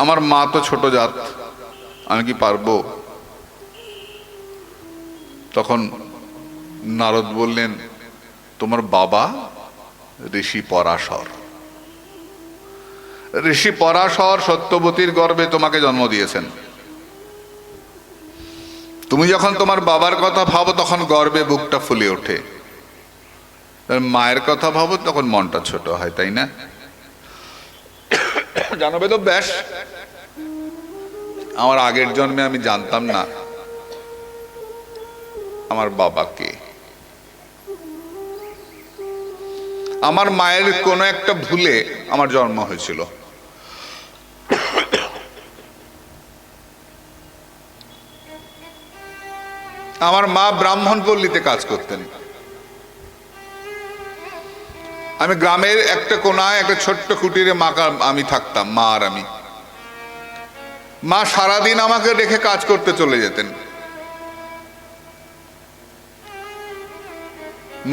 আমার মা তো ছোট জাত, আমি কি পারবো? তখন নারদ বললেন তোমার বাবা ঋষি পরাশর, ঋষি পরাশর সত্যবতীর গর্ভে তোমাকে জন্ম দিয়েছেন। তুমি যখন তোমার বাবার কথা ভাবো তখন গর্বে বুকটা ফুলে ওঠে, মায়ের কথা ভাবো তখন মনটা ছোট হয়, তাই না? জানো বেদব্যাস, আমার আগের জন্মে আমি জানতাম না আমার বাবাকে। আমার মায়ের কোনো একটা ভুলে আমার জন্ম হয়েছিল। আমার মা ব্রাহ্মণ পল্লীতে কাজ করতেন। আমি গ্রামের একটা কোনায় একটা ছোট্ট কুটিরে আমি থাকতাম, মা আর আমি। মা সারাদিন আমাকে রেখে কাজ করতে চলে যেতেন।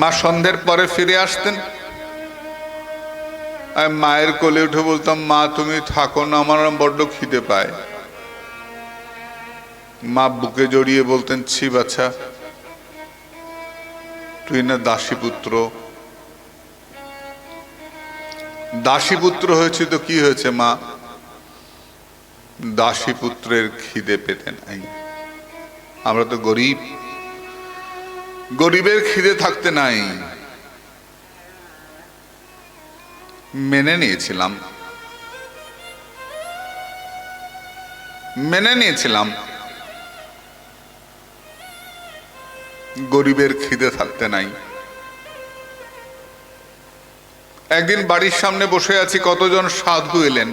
মা সন্ধ্যের পরে ফিরে আসতেন, আমি মায়ের কোলে উঠে বলতাম, মা তুমি থাকো না, আমার বড্ড খিদে পায়। মা বুকে জড়িয়ে বলতেন, ছি বাছা, তুই না দাসীপুত্র। দাসীপুত্র হয়েছে তো কি হয়েছে মা, দাসীপুত্রের খিদে পেতে নাই। আমরা তো গরিব, গরিবের খিদে থাকতে নাই। মেনে নিয়েছিলাম, গরিবের খিদে থাকতে নাই। একদিন বাড়ির সামনে বসে আছি, কতজন সাধু এলেন।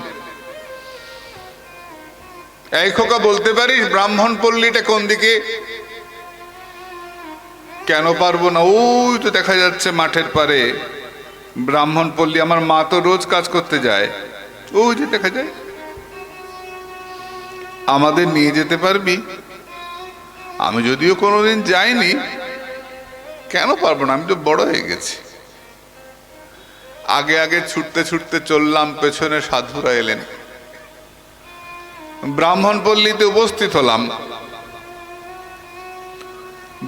এই খোকা বলতে পারিস ব্রাহ্মণ পল্লীটা কোন দিকে? কেন পারবো না, ওই তো দেখা যাচ্ছে মাঠের পারে ব্রাহ্মণ পল্লী। আমার মা তো রোজ কাজ করতে যায়, ওই যে দেখা যায়। আমাদের নিয়ে যেতে পারবি? আমি যদিও কোনোদিন যাইনি, কেন পারবো না, আমি তো বড় হয়ে গেছি। আগে আগে ছুটতে ছুটতে চললাম, পেছনে সাধুরা এলেন। ব্রাহ্মণ পল্লীতে উপস্থিত হলাম।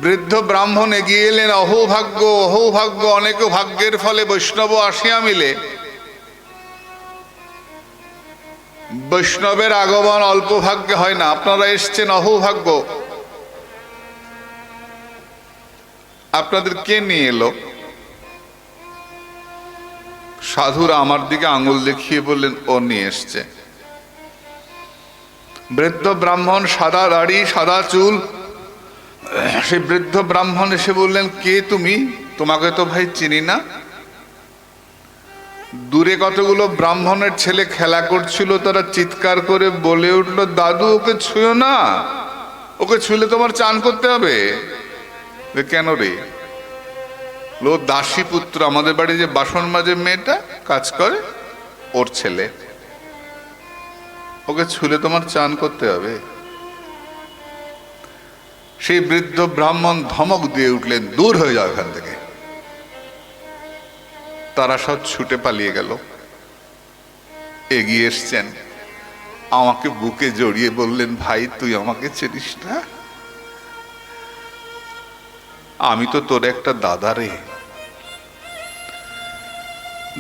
বৃদ্ধ ব্রাহ্মণ এগিয়ে এলেন। অহোভাগ্য, অহোভাগ্য, অনেক ভাগ্যের ফলে বৈষ্ণব আসিয়া মিলে। বৈষ্ণবের আগমন অল্প ভাগ্যে হয় না, আপনারা এসছেন অহোভাগ্য। আপনাদের কে নিয়ে এলো? সাধুরা আমার দিকে আঙুল দেখিয়ে বললেন, ও নিয়ে এসছে। বৃদ্ধ ব্রাহ্মণ, সাদা দাড়ি, সাদা চুল। সেই বৃদ্ধ ব্রাহ্মণ এসে বললেন, কে তুমি? তোমাকে তো ভাই চিনি না। দূরে কতগুলো ব্রাহ্মণের ছেলে খেলা করছিল, তারা চিৎকার করে বলে উঠলো, দাদু ওকে ছুঁয়ো না, ওকে ছুঁলে তোমার চান করতে হবে। কেন রে? লো দাসী পুত্র, আমাদের বাড়ি যে বাসন মাজে মেয়েটা কাজ করে, ওর ছেলে, ওকে ছুঁলে তোমার চান করতে হবে। সেই বৃদ্ধ ব্রাহ্মণ ধমক দিয়ে উঠলেন, দূর হয়ে যাও এখান থেকে। তারা সব ছুটে পালিয়ে গেল। এগিয়ে এসছেন, আমাকে বুকে জড়িয়ে বললেন, ভাই তুই আমাকে চিনিস না? আমি তো তোর একটা দাদা রে।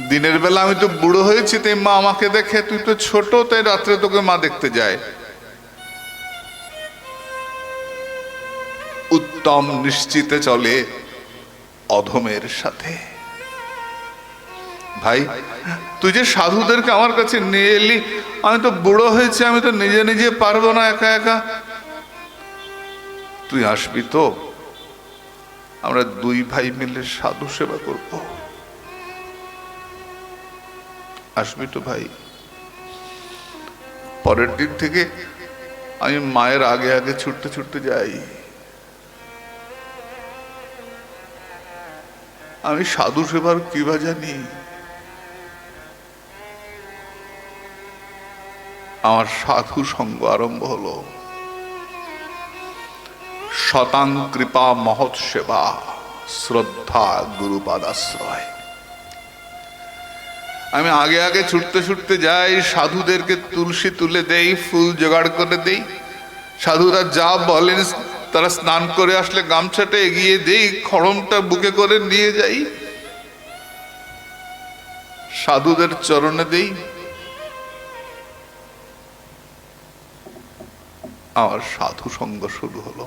দিনের বেলা আমি তো বুড়ো হয়েছি, তাই মা আমাকে দেখে, তুই তো ছোট, তাই রাত্রে তোকে মা দেখতে যায়। উত্তম নিশ্চিতে চলে অধমের সাথে। ভাই তুই যে সাধুদেরকে আমার কাছে নিয়ে এলি, আমি তো বুড়ো হয়েছি, আমি তো নিজে নিজে পারবো না একা একা, তুই আসবি তো? আমরা দুই ভাই মিলে সাধু সেবা করব, আসবি তো ভাই? পরের দিন থেকে আমি মায়ের আগে আগে ছুটতে ছুটতে যাই। আমি সাধু সেবার কিবা জানি। আমার সাধু সঙ্গ আরম্ভ হলো। শতাং কৃপা মহৎ সেবা, শ্রদ্ধা গুরুপাদ আশ্রয়। আমি আগে আগে ছুটতে ছুটতে যাই, সাধুদেরকে তুলসী তুলে দেই, ফুল জোগাড় করে দেই। সাধুরা যা বলেন, তারা স্নান করে আসলে গামছাটা এগিয়ে দেই, খড়মটা বুকে করে নিয়ে যাই, সাধুদের চরণে দেই। আমার সাধু সঙ্গ শুরু হলো।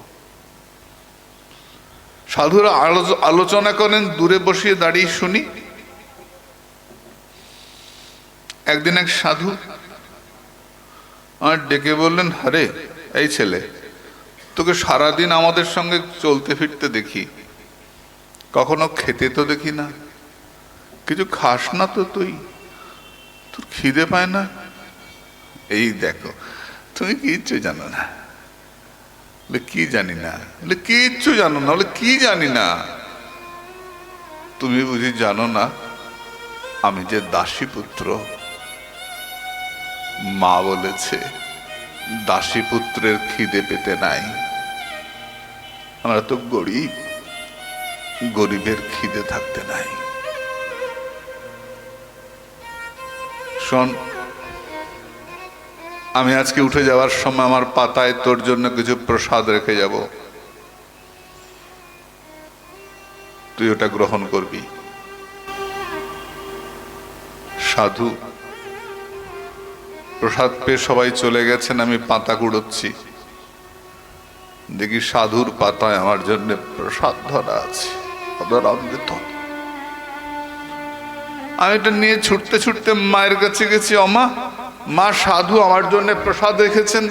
সাধুরা আলোচনা করেন, দূরে বসিয়ে দাঁড়িয়ে শুনি। একদিন এক সাধু আমার ডেকে বললেন, আরে এই ছেলে, তোকে সারাদিন আমাদের সঙ্গে চলতে ফিরতে দেখি, কখনো খেতে তো দেখি না, কিছু খাস না তো তুই? তোর খিদে পায় না? এই দেখো, তুমি কিচ্ছু জানো না। কি জানি না? কিচ্ছু জানো না? কি জানি না? তুমি বুঝি জানো না আমি যে দাসী পুত্র? মা বলেছে দাসী পুত্রের খিদে পেতে নাই। আমরা তো গরিব, গরিবের খিদে থাকতে নাই। শোন, আমি আজকে উঠে যাওয়ার সময় আমার পাতায় তোর জন্য কিছু প্রসাদ রেখে যাব, তুই ওটা গ্রহণ করবি। সাধু প্রসাদ পেয়ে সবাই চলে গেছেন, আমি পাতা কুড়োচ্ছি, দেখি সাধুর পাতায় আমার জন্য প্রসাদ ধরা আছে, অমৃত। আমি এটা নিয়ে ছুটতে ছুটতে মায়ের কাছে গেছি, অমা, মা, সাধু আমার জন্য প্রসাদ রেখেছেন।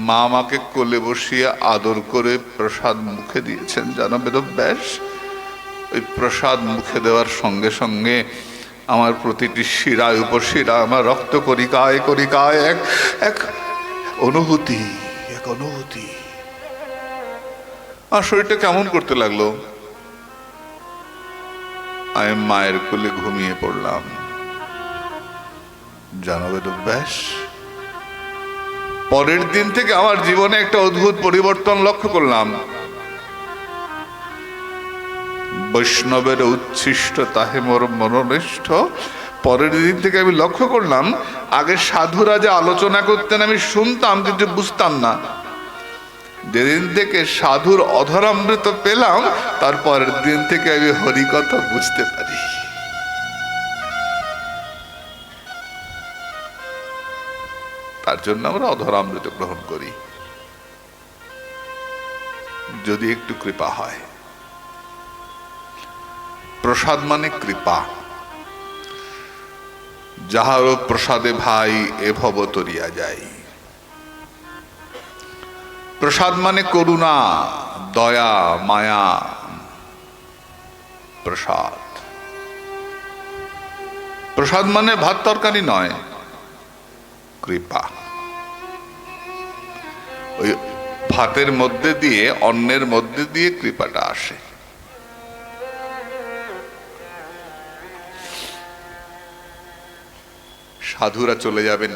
মা আমাকে কোলে বসিয়ে আদর করে প্রসাদ মুখে দিয়েছেন। জানো বেদব্যাস, ওই প্রসাদ মুখে দেওয়ার সঙ্গে সঙ্গে আমার প্রতিটি শিরায় উপশিরা, আমার রক্ত করিকায় করিকায় এক এক অনুভূতি, এক অনুভূতি। আমার শরীরটা কেমন করতে লাগলো। আমি মায়ের কোলে ঘুমিয়ে পড়লাম। জানো বেদব্যাস, পরের দিন থেকে আমার জীবনে একটা অদ্ভুত পরিবর্তন লক্ষ্য করলাম। বৈষ্ণবের উচ্ছিষ্ট তাহে মোর মনোনিষ্ঠ। পরের দিন থেকে আমি লক্ষ্য করলাম, আগে সাধুরা যে আলোচনা করতেন আমি শুনতাম কিন্তু বুঝতাম না। যেদিন থেকে সাধুর অধরামৃত পেলাম, তারপরের দিন থেকে আমি হরিকথা বুঝতে পারি। তার জন্য আমরা অধরামৃত গ্রহণ করি, যদি একটু কৃপা হয়। প্রসাদ মানে কৃপা। যাহারও প্রসাদে ভাই এ ভব তরিয়া যায়। প্রসাদ মানে করুণা, দয়া, মায়া। প্রসাদ, প্রসাদ মানে ভাত তরকারি নয়, কৃপা। ওই ভাতের মধ্যে দিয়ে, অন্নের মধ্যে দিয়ে কৃপাটা আসে। সাধুরা চলে যাবেন,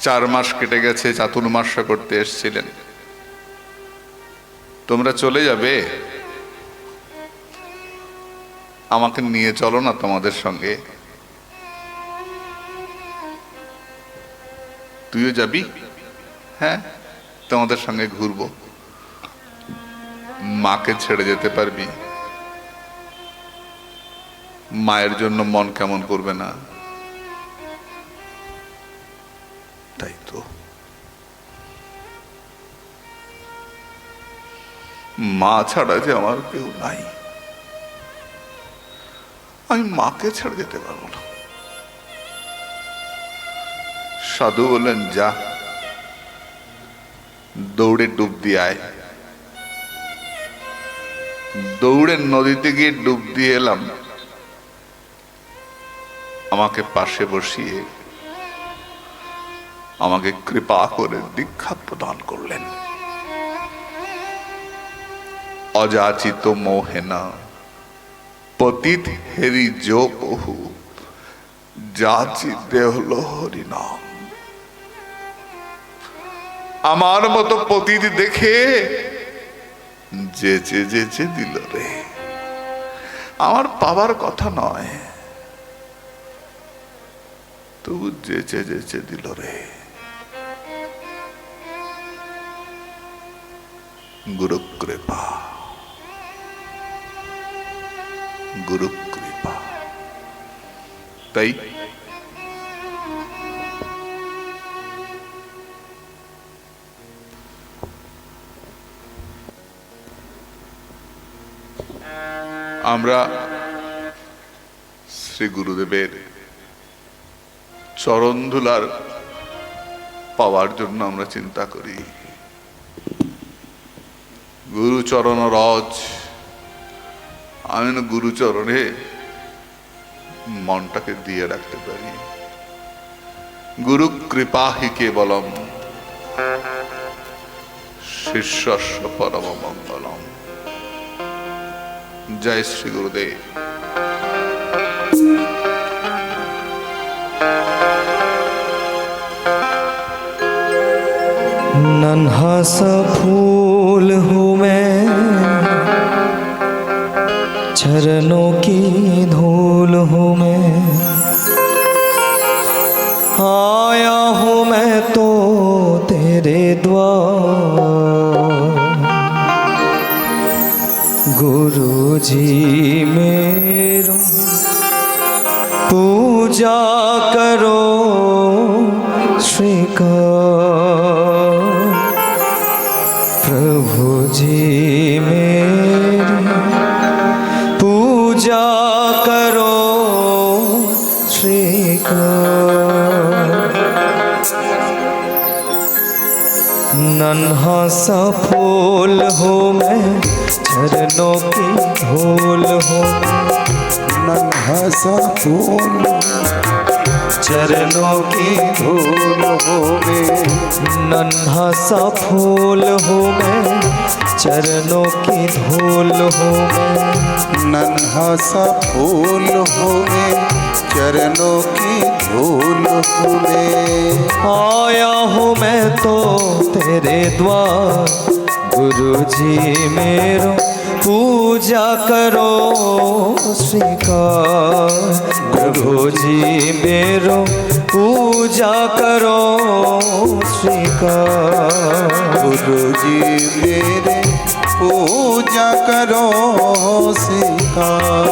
4 মাস কেটে গেছে, চাতুর্মাস্য করতে এসেছিলেন। তোমরা চলে যাবে, আমাকে নিয়ে চলো না তোমাদের সঙ্গে। তুইও যাবি? হ্যাঁ, তোমাদের সঙ্গে ঘুরবো। মাকে ছেড়ে যেতে পারবি? মায়ের জন্য মন কেমন করবে না? তাই তো, মা ছাড়া যে আমার কেউ নাই, আমি মাকে ছেড়ে যেতে পারবো না। সাধু বললেন, যা, দৌড়ে ডুব দিয়ে আয়। দৌড়ে নদীতে গিয়ে ডুব দিয়ে এলাম। আমাকে পাশে বসিয়ে আমাকে কৃপা করে দীক্ষা প্রদান করলেন। অযাচিত মোহেনা পতিত হেরি যো বহু, যাচিতে হলো হরিনাম। আমার মতো পতিত দেখে যেচে যেচে দিল রে। আমার পাবার কথা নয়, তবু যেচে যেচে দিল রে। গুরু কৃপা, গুরু কৃপা। তাই আমরা শ্রী গুরুদেবের চরণ ধুলার পাওয়ার জন্য আমরা চিন্তা করি। গুরুচরণ রজ, আমি গুরুচরণে মনটাকে দিয়ে রাখতে পারি। গুরু কৃপা হি কেবলম, শিষ্যস্য পরম মঙ্গলম। জয় শ্রী গুরুদেব। नन्हा सा फूल हूँ मैं, चरणों की धूल हूँ मैं, आया हूँ मैं तो तेरे द्वार। गुरु जी मेरा पूजा करो स्वीकार। प्रभु जी मेरी पूजा करो स्वीकार। नन्हा सा फूल हो मैं, चरणों की धूल हो। नन्हा सा फूल चरणों की धूल होवे, नन्हा सा फूल हो मैं, चरणों की धूल हो मैं। नन्हा सा फूल होवे, चरणों की धूल होवे। आया हूँ मैं तो तेरे द्वार। गुरु जी मेरो पूजा करो स्वीकार। प्रभु जी मेरो पूजा करो स्वीकार। गुरु जी मेरे पूजा करो स्वीकार।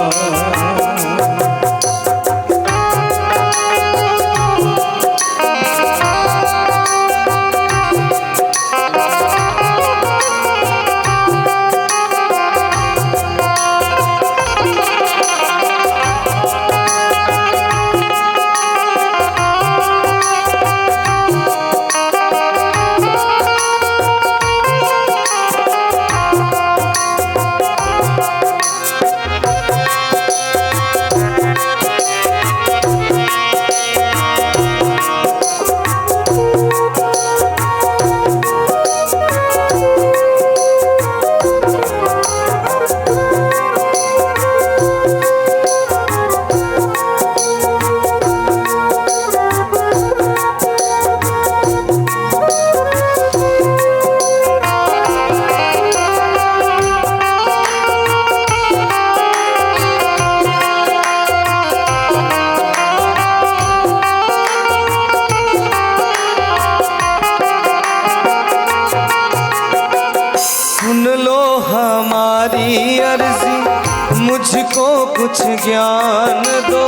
मुझको कुछ ज्ञान दो,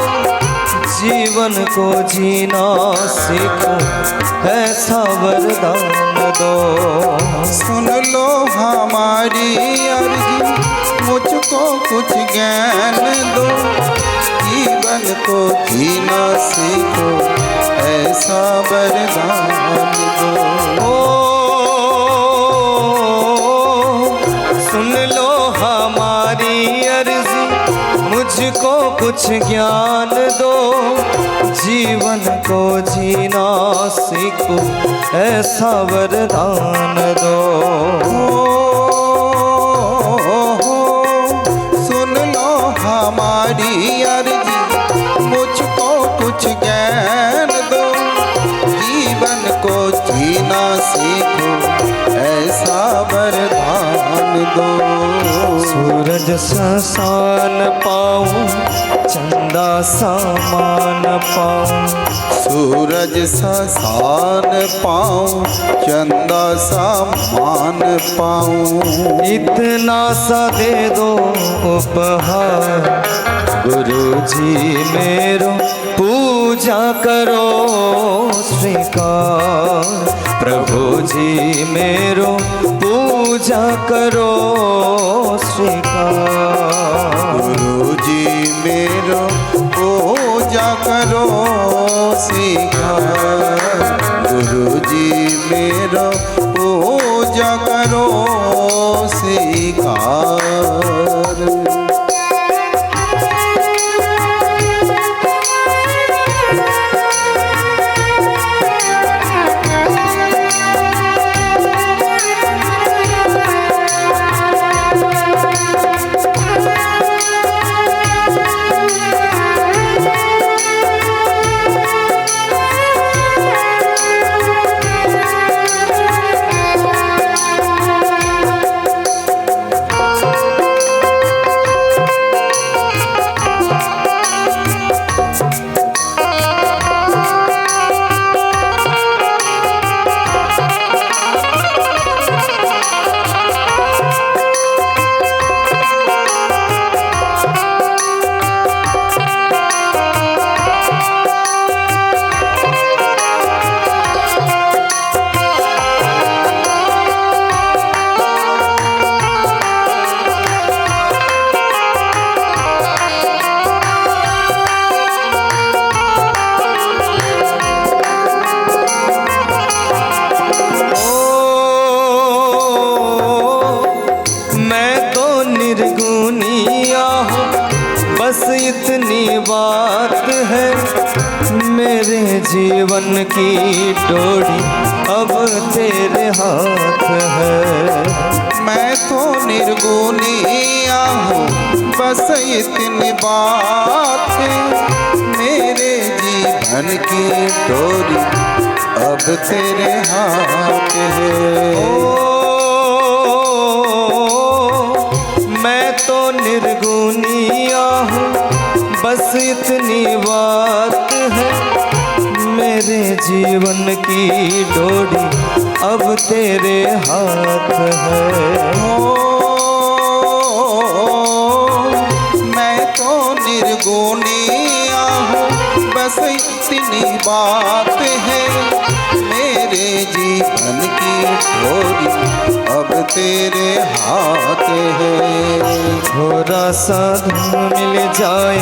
जीवन को जीना सीखो, ऐसा वरदान दो। सुन लो हमारी अर्जी, मुझको कुछ ज्ञान दो, जीवन को जीना सीखो, ऐसा वरदान दो। सुन लो हमारी अर्जी, मुझको कुछ ज्ञान दो, जीवन को जीना सीखो, ऐसा वरदान दो। सुन लो हमारी अर्जी, मुझको कुछ ज्ञान दो, जीवन को जीना सीखो, ऐसा वरदान दो। सूरज ससान पाऊं, चंदा सामान पाऊं, सूरज ससान पाऊं, चंदा सामान पाऊं, इतना सा दे दो उपहार। गुरु जी मेरो पूजा करो स्वीकार। प्रभु जी मेरो पूजा करो स्वीकार। गुरु जी मेरो पूजा करो स्वीकार। गुरु जी मेरो पूजा करो स्वीकार। जीवन की डोरी अब तेरे हाथ है। मैं तो निर्गुनिया हूँ, बस इतनी बात है। मेरे जीवन की डोरी अब तेरे हाथ है। ओ मैं तो निर्गुनिया हूँ, बस इतनी बात है। मेरे जीवन की डोरी अब तेरे हाथ है। मैं तो निर्गुनिया हूँ, बस इतनी बात है। मेरे जीवन की डोरी अब तेरे हाथ है। थोड़ा सा धन मिल जाए,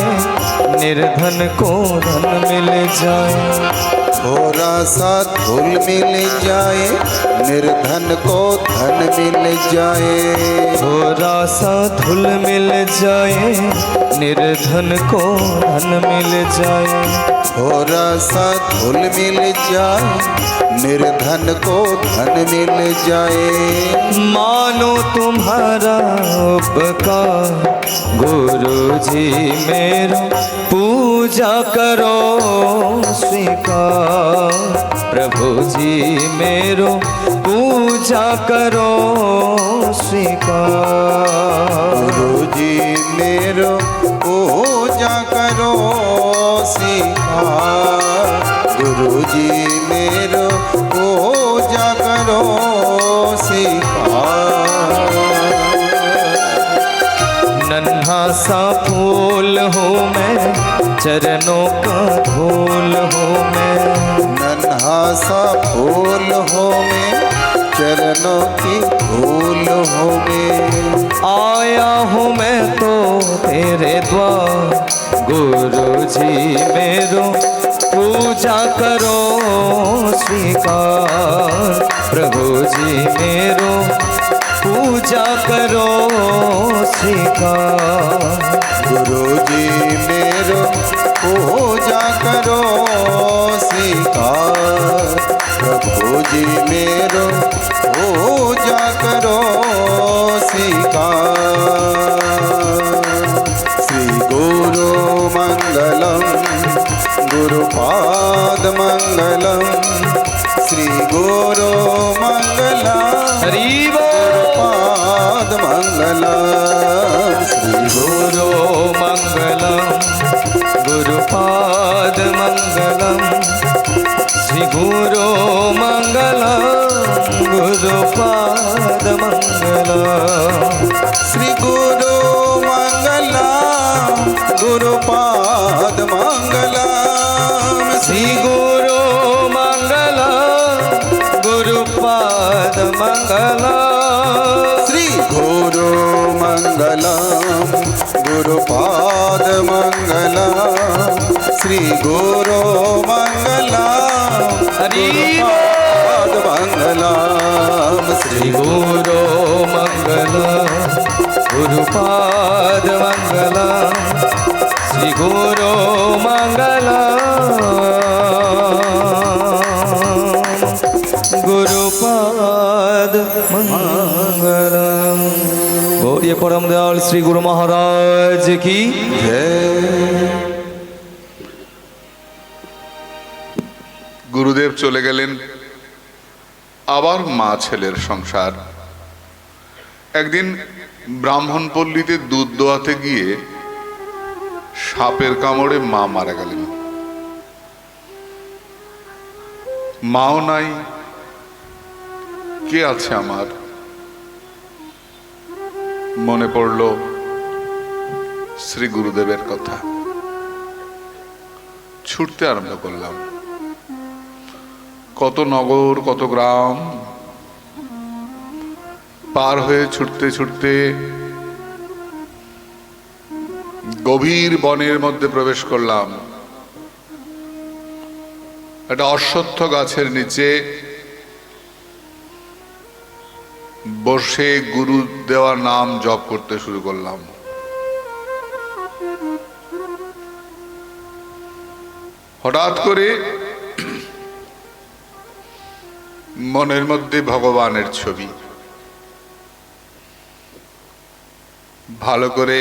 निर्धन को धन मिल जाए। थोड़ा सा धूल मिल जाए, निर्धन को धन मिल जाए। थोड़ा सा धूल मिल जाए, निर्धन को धन मिल जाए। थोड़ा सा धूल मिल जाए, निर्धन को धन मिल जाए। मानो तुम्हारा उपकार गुरुजी मेरो, पूजा करो स्वीकार। प्रभु जी मेरो पूजा करो स्वीकार। गुरुजी मेरो पूजा करो स्वीकार। गुरुजी मेरो पूजा करो स्वीकार। नन्हा सा फूल हूँ मैं, चरणों का धूल हूँ मैं। नन्हा सा फूल हो मैं, चरणों की धूल हो मैं। आया हूँ मैं तो तेरे द्वार, गुरुजी मेरो पूजा करो स्वीकार। प्रभु जी मेरो पूजा करो स्वीकार। गुरुजी मेरो पूजा करो स्वीकार। प्रभु जी मेरो पूजा करो स्वीकार। श्री गुरु मंगलम, गुरुपाद मंगलम। श्री गुरु मंगलम, हरि बोल। पाद मंगलम। श्री गुरु मंगलम, गुरुपाद मंगलम। श्री गुरु मंगलम, गुरुपाद मंगलम। श्री गुरु मंगलम, गुरुपाद मंगलम। श्री गुरु मंगलम, गुरुपाद मंगलम। श्री गुरु मंगलम, गुरुपाद मंगलम। श्री गुरु मंगलम, हरि गुरुपाद मंगलम। श्री गुरु मंगलम, गुरुपाद मंगलम। श्री गुरु मंगलम, गुरुपाद मंगलम। बोलिए परम दयाल श्री गुरु महाराज की जय। গুরুদেব চলে গেলেন, আবার মা ছেলের সংসার। একদিন ব্রাহ্মণপল্লীতে দুধ দোয়াতে গিয়ে সাপের কামড়ে মা মারা গেলেন। মাও নাই, কে আছে আমার? মনে পড়ল শ্রী গুরুদেবের কথা। ছুটতে আরম্ভ করলাম। কত নগর, কত গ্রাম পার হয়ে ছুটতে ছুটতে গভীর বনের মধ্যে প্রবেশ করলাম। একটা অশ্বত্থ গাছের নিচে বসে গুরু দেওয়া নাম জপ করতে শুরু করলাম। হঠাৎ করে মনের মধ্যে ভগবানের ছবি। ভালো করে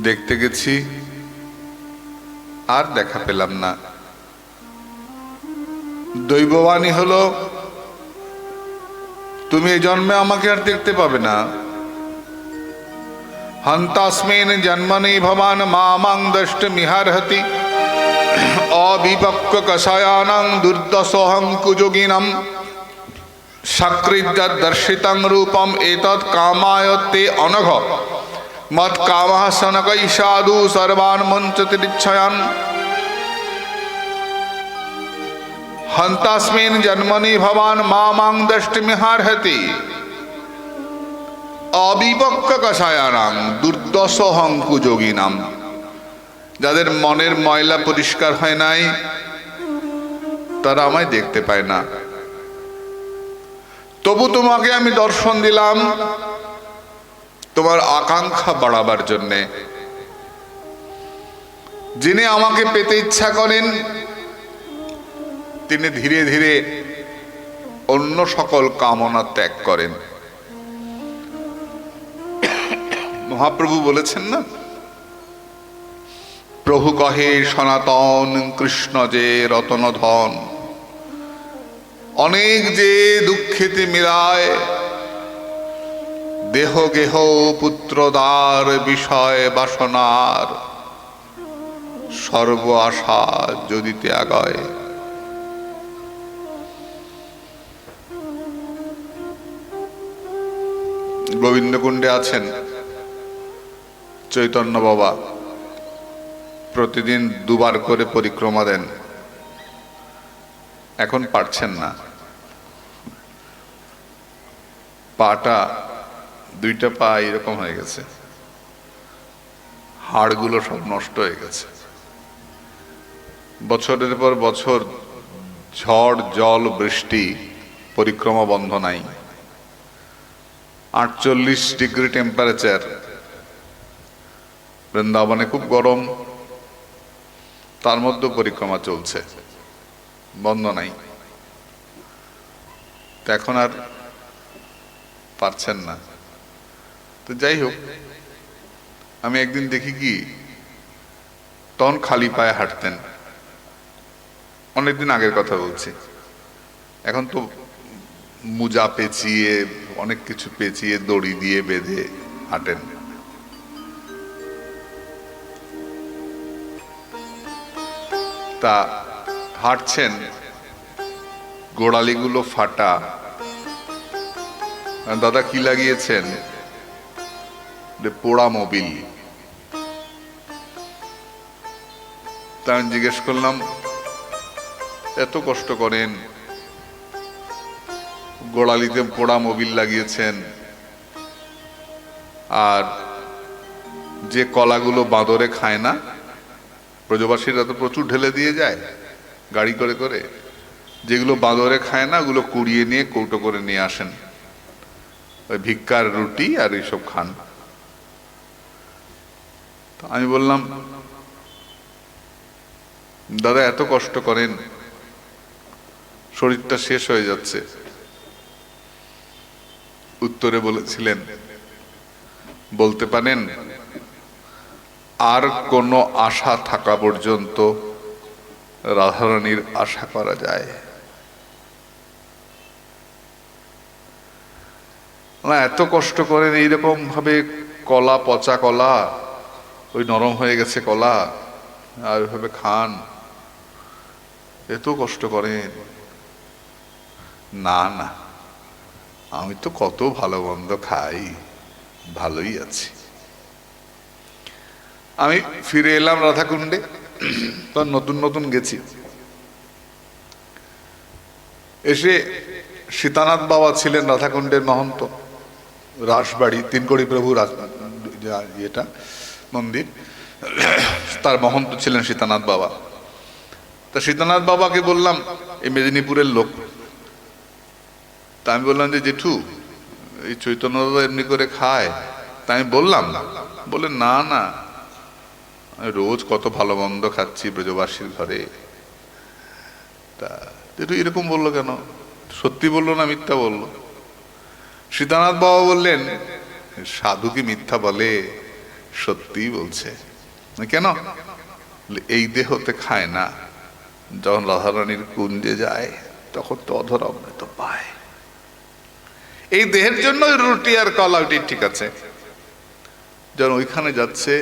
দেখতে গেছি, আর দেখা পেলাম না। দৈববাণী হলো, তুমি এই জন্মে আমাকে আর দেখতে পাবে না। হন্তাস্মিন জন্মনি ভবান মামাং দ্রষ্টুমিহার্হতি অবিপক্ক কষায়ানাং দুর্দশোহং কুযোগিনাম সকৃদ্যৎ দর্শিতং রূপম এতৎ কামায় তে অনঘ মৎ কামঃ সনকৈ সাধু সর্বান মুঞ্চতিরিচ্ছয়ান। হন্তাস্মিন জন্মনি ভবান মামাং দ্রষ্টুমিহার্হতি অবিপক্ক কষায়ানাং দুর্দশোহং কুযোগিনাম। যাদের মনের ময়লা পরিষ্কার হয় নাই, তারা আমায় দেখতে পায় না। তবু তোমাকে আমি দর্শন দিলাম তোমার আকাঙ্ক্ষা বাড়াবার জন্যে। যিনি আমাকে পেতে ইচ্ছা করেন, তিনি ধীরে ধীরে অন্য সকল কামনা ত্যাগ করেন। মহাপ্রভু বলেছেন না, প্রভু কহে সনাতন কৃষ্ণ যে রতন ধন, অনেক যে দুঃখেতে মিলায় দেহ গেহ পুত্রদার বিষয় বাসনার সর্ব আশা যদি ত্যাগায়। গোবিন্দকুণ্ডে আছেন চৈতন্য বাবা, প্রতিদিন দুবার করে পরিক্রমা দেন। এখন পারছেন না, পাটা দুইটা পা এরকম হয়ে গেছে, হাড়গুলো সব নষ্ট হয়ে গেছে। বছরের পর বছর ঝড় জল বৃষ্টি, পরিক্রমা বন্ধ নাই। 48 ডিগ্রি টেম্পারেচার, বৃন্দাবনে খুব গরম, তার মধ্যে পরিক্রমা চলছে, বন্ধ নাই। তো এখন আর পারছেন না। তো যাই হোক, আমি একদিন দেখি কি, তখন খালি পায়ে হাঁটতেন। অনেকদিন আগের কথা বলছি। এখন তো মোজা পেঁচিয়ে, অনেক কিছু পেঁচিয়ে দড়ি দিয়ে বেঁধে হাঁটেন। তা হাঁটছেন, গোড়ালিগুলো ফাটা। দাদা কি লাগিয়েছেন? পোড়া মোবিল। তা আমি জিজ্ঞেস করলাম, এত কষ্ট করেন, গোড়ালিতে পোড়া মোবিল লাগিয়েছেন, আর যে কলাগুলো বাঁদরে খায় না, ব্রজবাসীরা তো প্রচুর ঢেলে দিয়ে যায় গাড়ি করে করে, যেগুলো বাঁদরে খায় না ওগুলো কুড়িয়ে নিয়ে কৌটো করে নিয়ে আসেন, ওই ভিক্ষার রুটি আর এইসব খান। আমি বললাম, দাদা এত কষ্ট করেন, শরীরটা শেষ হয়ে যাচ্ছে। উত্তরে বলেছিলেন, বলতে পারেন আর কোনো আশা থাকা পর্যন্ত রাধারানীর আশা করা যায় না। এত কষ্ট করেন, এইরকম ভাবে কলা, পচা কলা, ওই নরম হয়ে গেছে কলা, আর ওইভাবে খান, এত কষ্ট করেন। না না, আমি তো কত ভালো মন্দ খাই, ভালোই আছি। আমি ফিরে এলাম রাধাকুণ্ডে, তো নতুন নতুন গেছি। এসে সীতানাথ বাবা ছিলেন রাধাকুণ্ডের মহন্ত, রাসবাড়ি তিনকড়ি প্রভু এটা মন্দির, তার মহন্ত ছিলেন সীতানাথ বাবা। তা সীতানাথ বাবাকে বললাম, এই মেদিনীপুরের লোক। তা আমি বললাম যে জেঠু, এই চৈতন্য দাদা এমনি করে খায়? তা আমি বললাম, বলে না না, রোজ কত ভালো মন্দ খাচ্ছি ব্রজবাসীর ঘরে, তা একটু এরকম বললো কেন? সত্যি বললো না মিথ্যা বললো? সীতানাথ বাবা বললেন, সাধু কি মিথ্যা বলে? সত্যিই বলছে। কেন? এই দেহতে খায় না, যখন রাধারানীর কুঞ্জে যায় তখন তো অধর অমৃত পায়। এই দেহের জন্য রুটি আর কলা ঠিক আছে, যখন ওইখানে যাচ্ছে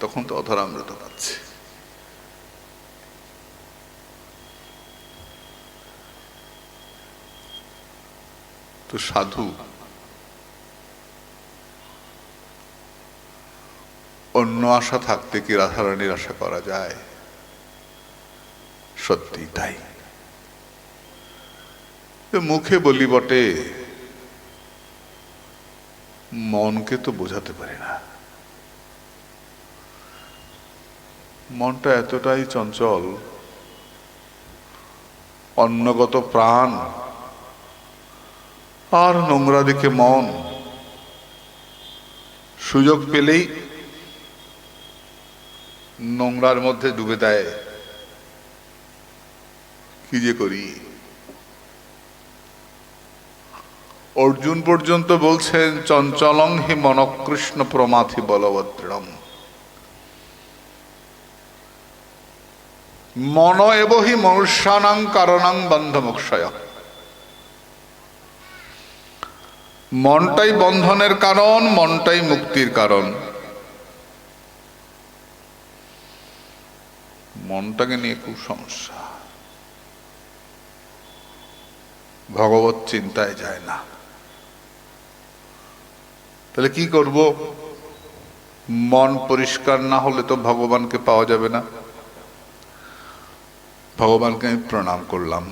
তখন তো অধর অমৃত পাচ্ছে। তো সাধু অন্য আশা থাকতে কি রাধারানীর আশা করা যায়? সত্যি তাই। মুখে বলি বটে, মনকে তো বোঝাতে পারি না। মনটা এতটাই চঞ্চল, অন্নগত প্রাণ আর নোংরা দিকে মন, সুযোগ পেলেই নোংরার মধ্যে ডুবে দেয়। কি যে করি? অর্জুন পর্যন্ত বলছেন, চঞ্চলং হি মনকৃষ্ণ প্রমাথি বলবদ্রম। মন এব হি মনুষ্যানাং কারণাং বন্ধমোক্ষয়। মনটাই বন্ধনের কারণ, মনটাই মুক্তির কারণ। মনটাকে নিয়ে খুব সমস্যা, ভগবত চিন্তায় যায় না। তাহলে কি করব? মন পরিষ্কার না হলে তো ভগবানকে পাওয়া যাবে না। ভগবানকে আমি প্রণাম করলাম।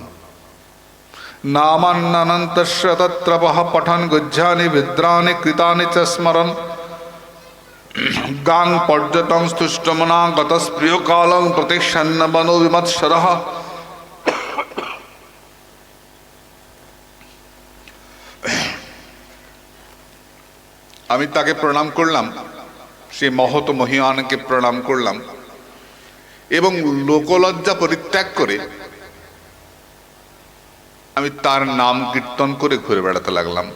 নামান্নানন্তস্য তত্রপঃ পঠন গুজ্জানি বিদ্রানি কৃতানি চ স্মরণ গাং পর্যটং স্তুষ্টমনা গতস্প্রিয় কালং প্রতিক্ষন্ন বনো বিমৎসরঃ। আমি তাকে প্রণাম করলাম, সে মহৎ মহিয়ানকে প্রণাম করলাম এবং লোকলজ্জা পরিত্যাগ করে আমি তার নাম কীর্তন করে ঘুরে বেড়াতে লাগলাম।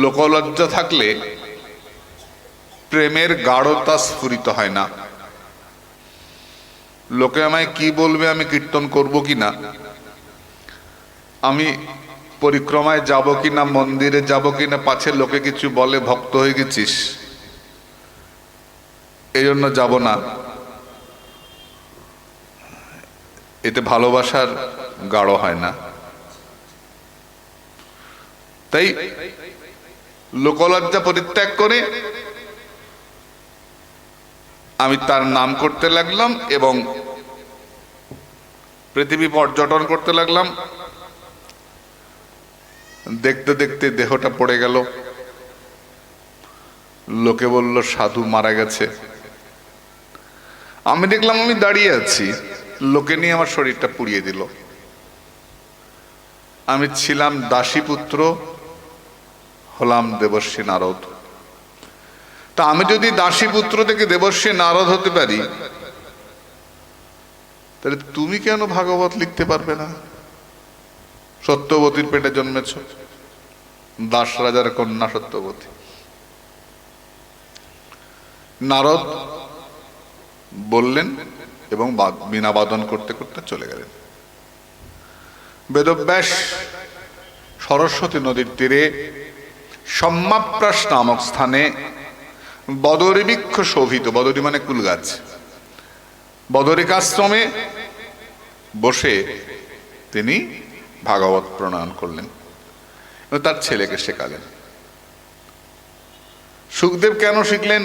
লোকলজ্জা থাকলে প্রেমের গাঢ়তা স্ফুরিত হয় না। লোকে আমায় কি বলবে, আমি কীর্তন করব কিনা, আমি পরিক্রমায় যাব কিনা, মন্দিরে যাব কিনা, পাছে লোকে কিছু বলে ভক্ত হয়ে গেছিস, এই জন্য যাব না, এতে ভালোবাসার গাঢ় হয় না। তাই লোকলজ্জা পরিত্যাগ করে আমি তার নাম করতে লাগলাম এবং পৃথিবী পর্যটন করতে লাগলাম। দেখতে দেখতে দেহটা পড়ে গেল। লোকে বলল সাধু মারা গেছে। আমি দেখলাম আমি দাঁড়িয়ে আছি, লোকে নিয়ে আমার শরীরটা পুড়িয়ে দিল। আমি ছিলাম দাসীপুত্র, হলাম দেবর্ষী নারদ। তা আমি যদি দাসীপুত্র থেকে দেবর্ষী নারদ হতে পারি, তাহলে তুমি কেন ভাগবত লিখতে পারবে না? সত্যবতীর পেটে জন্মেছ, দাস রাজার কন্যা সত্যবতী। নারদ বললেন এবং বীণা বাদন করতে করতে চলে গেলেন। বেদব্যাস সরস্বতী নদীর তীরে সম্মাপ্রাস নামক স্থানে বদরী বৃক্ষ শোভিত, বদরী মানে কুল গাছ, বদরিকাশ্রমে বসে তিনি ভাগবত প্রণয়ন করলেন এবং তার ছেলেকে শেখালেন। সুখদেব কেন শিখলেন?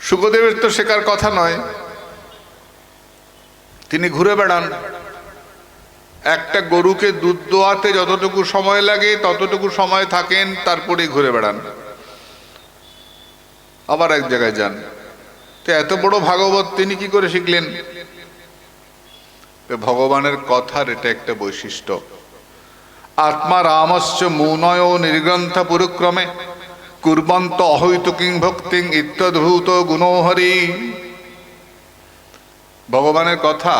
সুখদেবের তো শেখার কথা নয়, তিনি ঘুরে বেড়ান। একটা গরুকে দুধ দোয়াতে যতটুকু সময় লাগে ততটুকু সময় থাকেন, তারপরে ঘুরে বেড়ান, আবার এক জায়গায় যান। তো এত বড় ভাগবত তিনি কি করে শিখলেন? ভগবানের কথার এটা একটা বৈশিষ্ট্য। আত্মা রামশ্চ মৌনয় নির্গ্রন্থ পুরুক্রমে কুর্বন্ত অহৈত কিং ভক্তিং ইত্যদ্ভুত গুণোহরি। ভগবানের কথা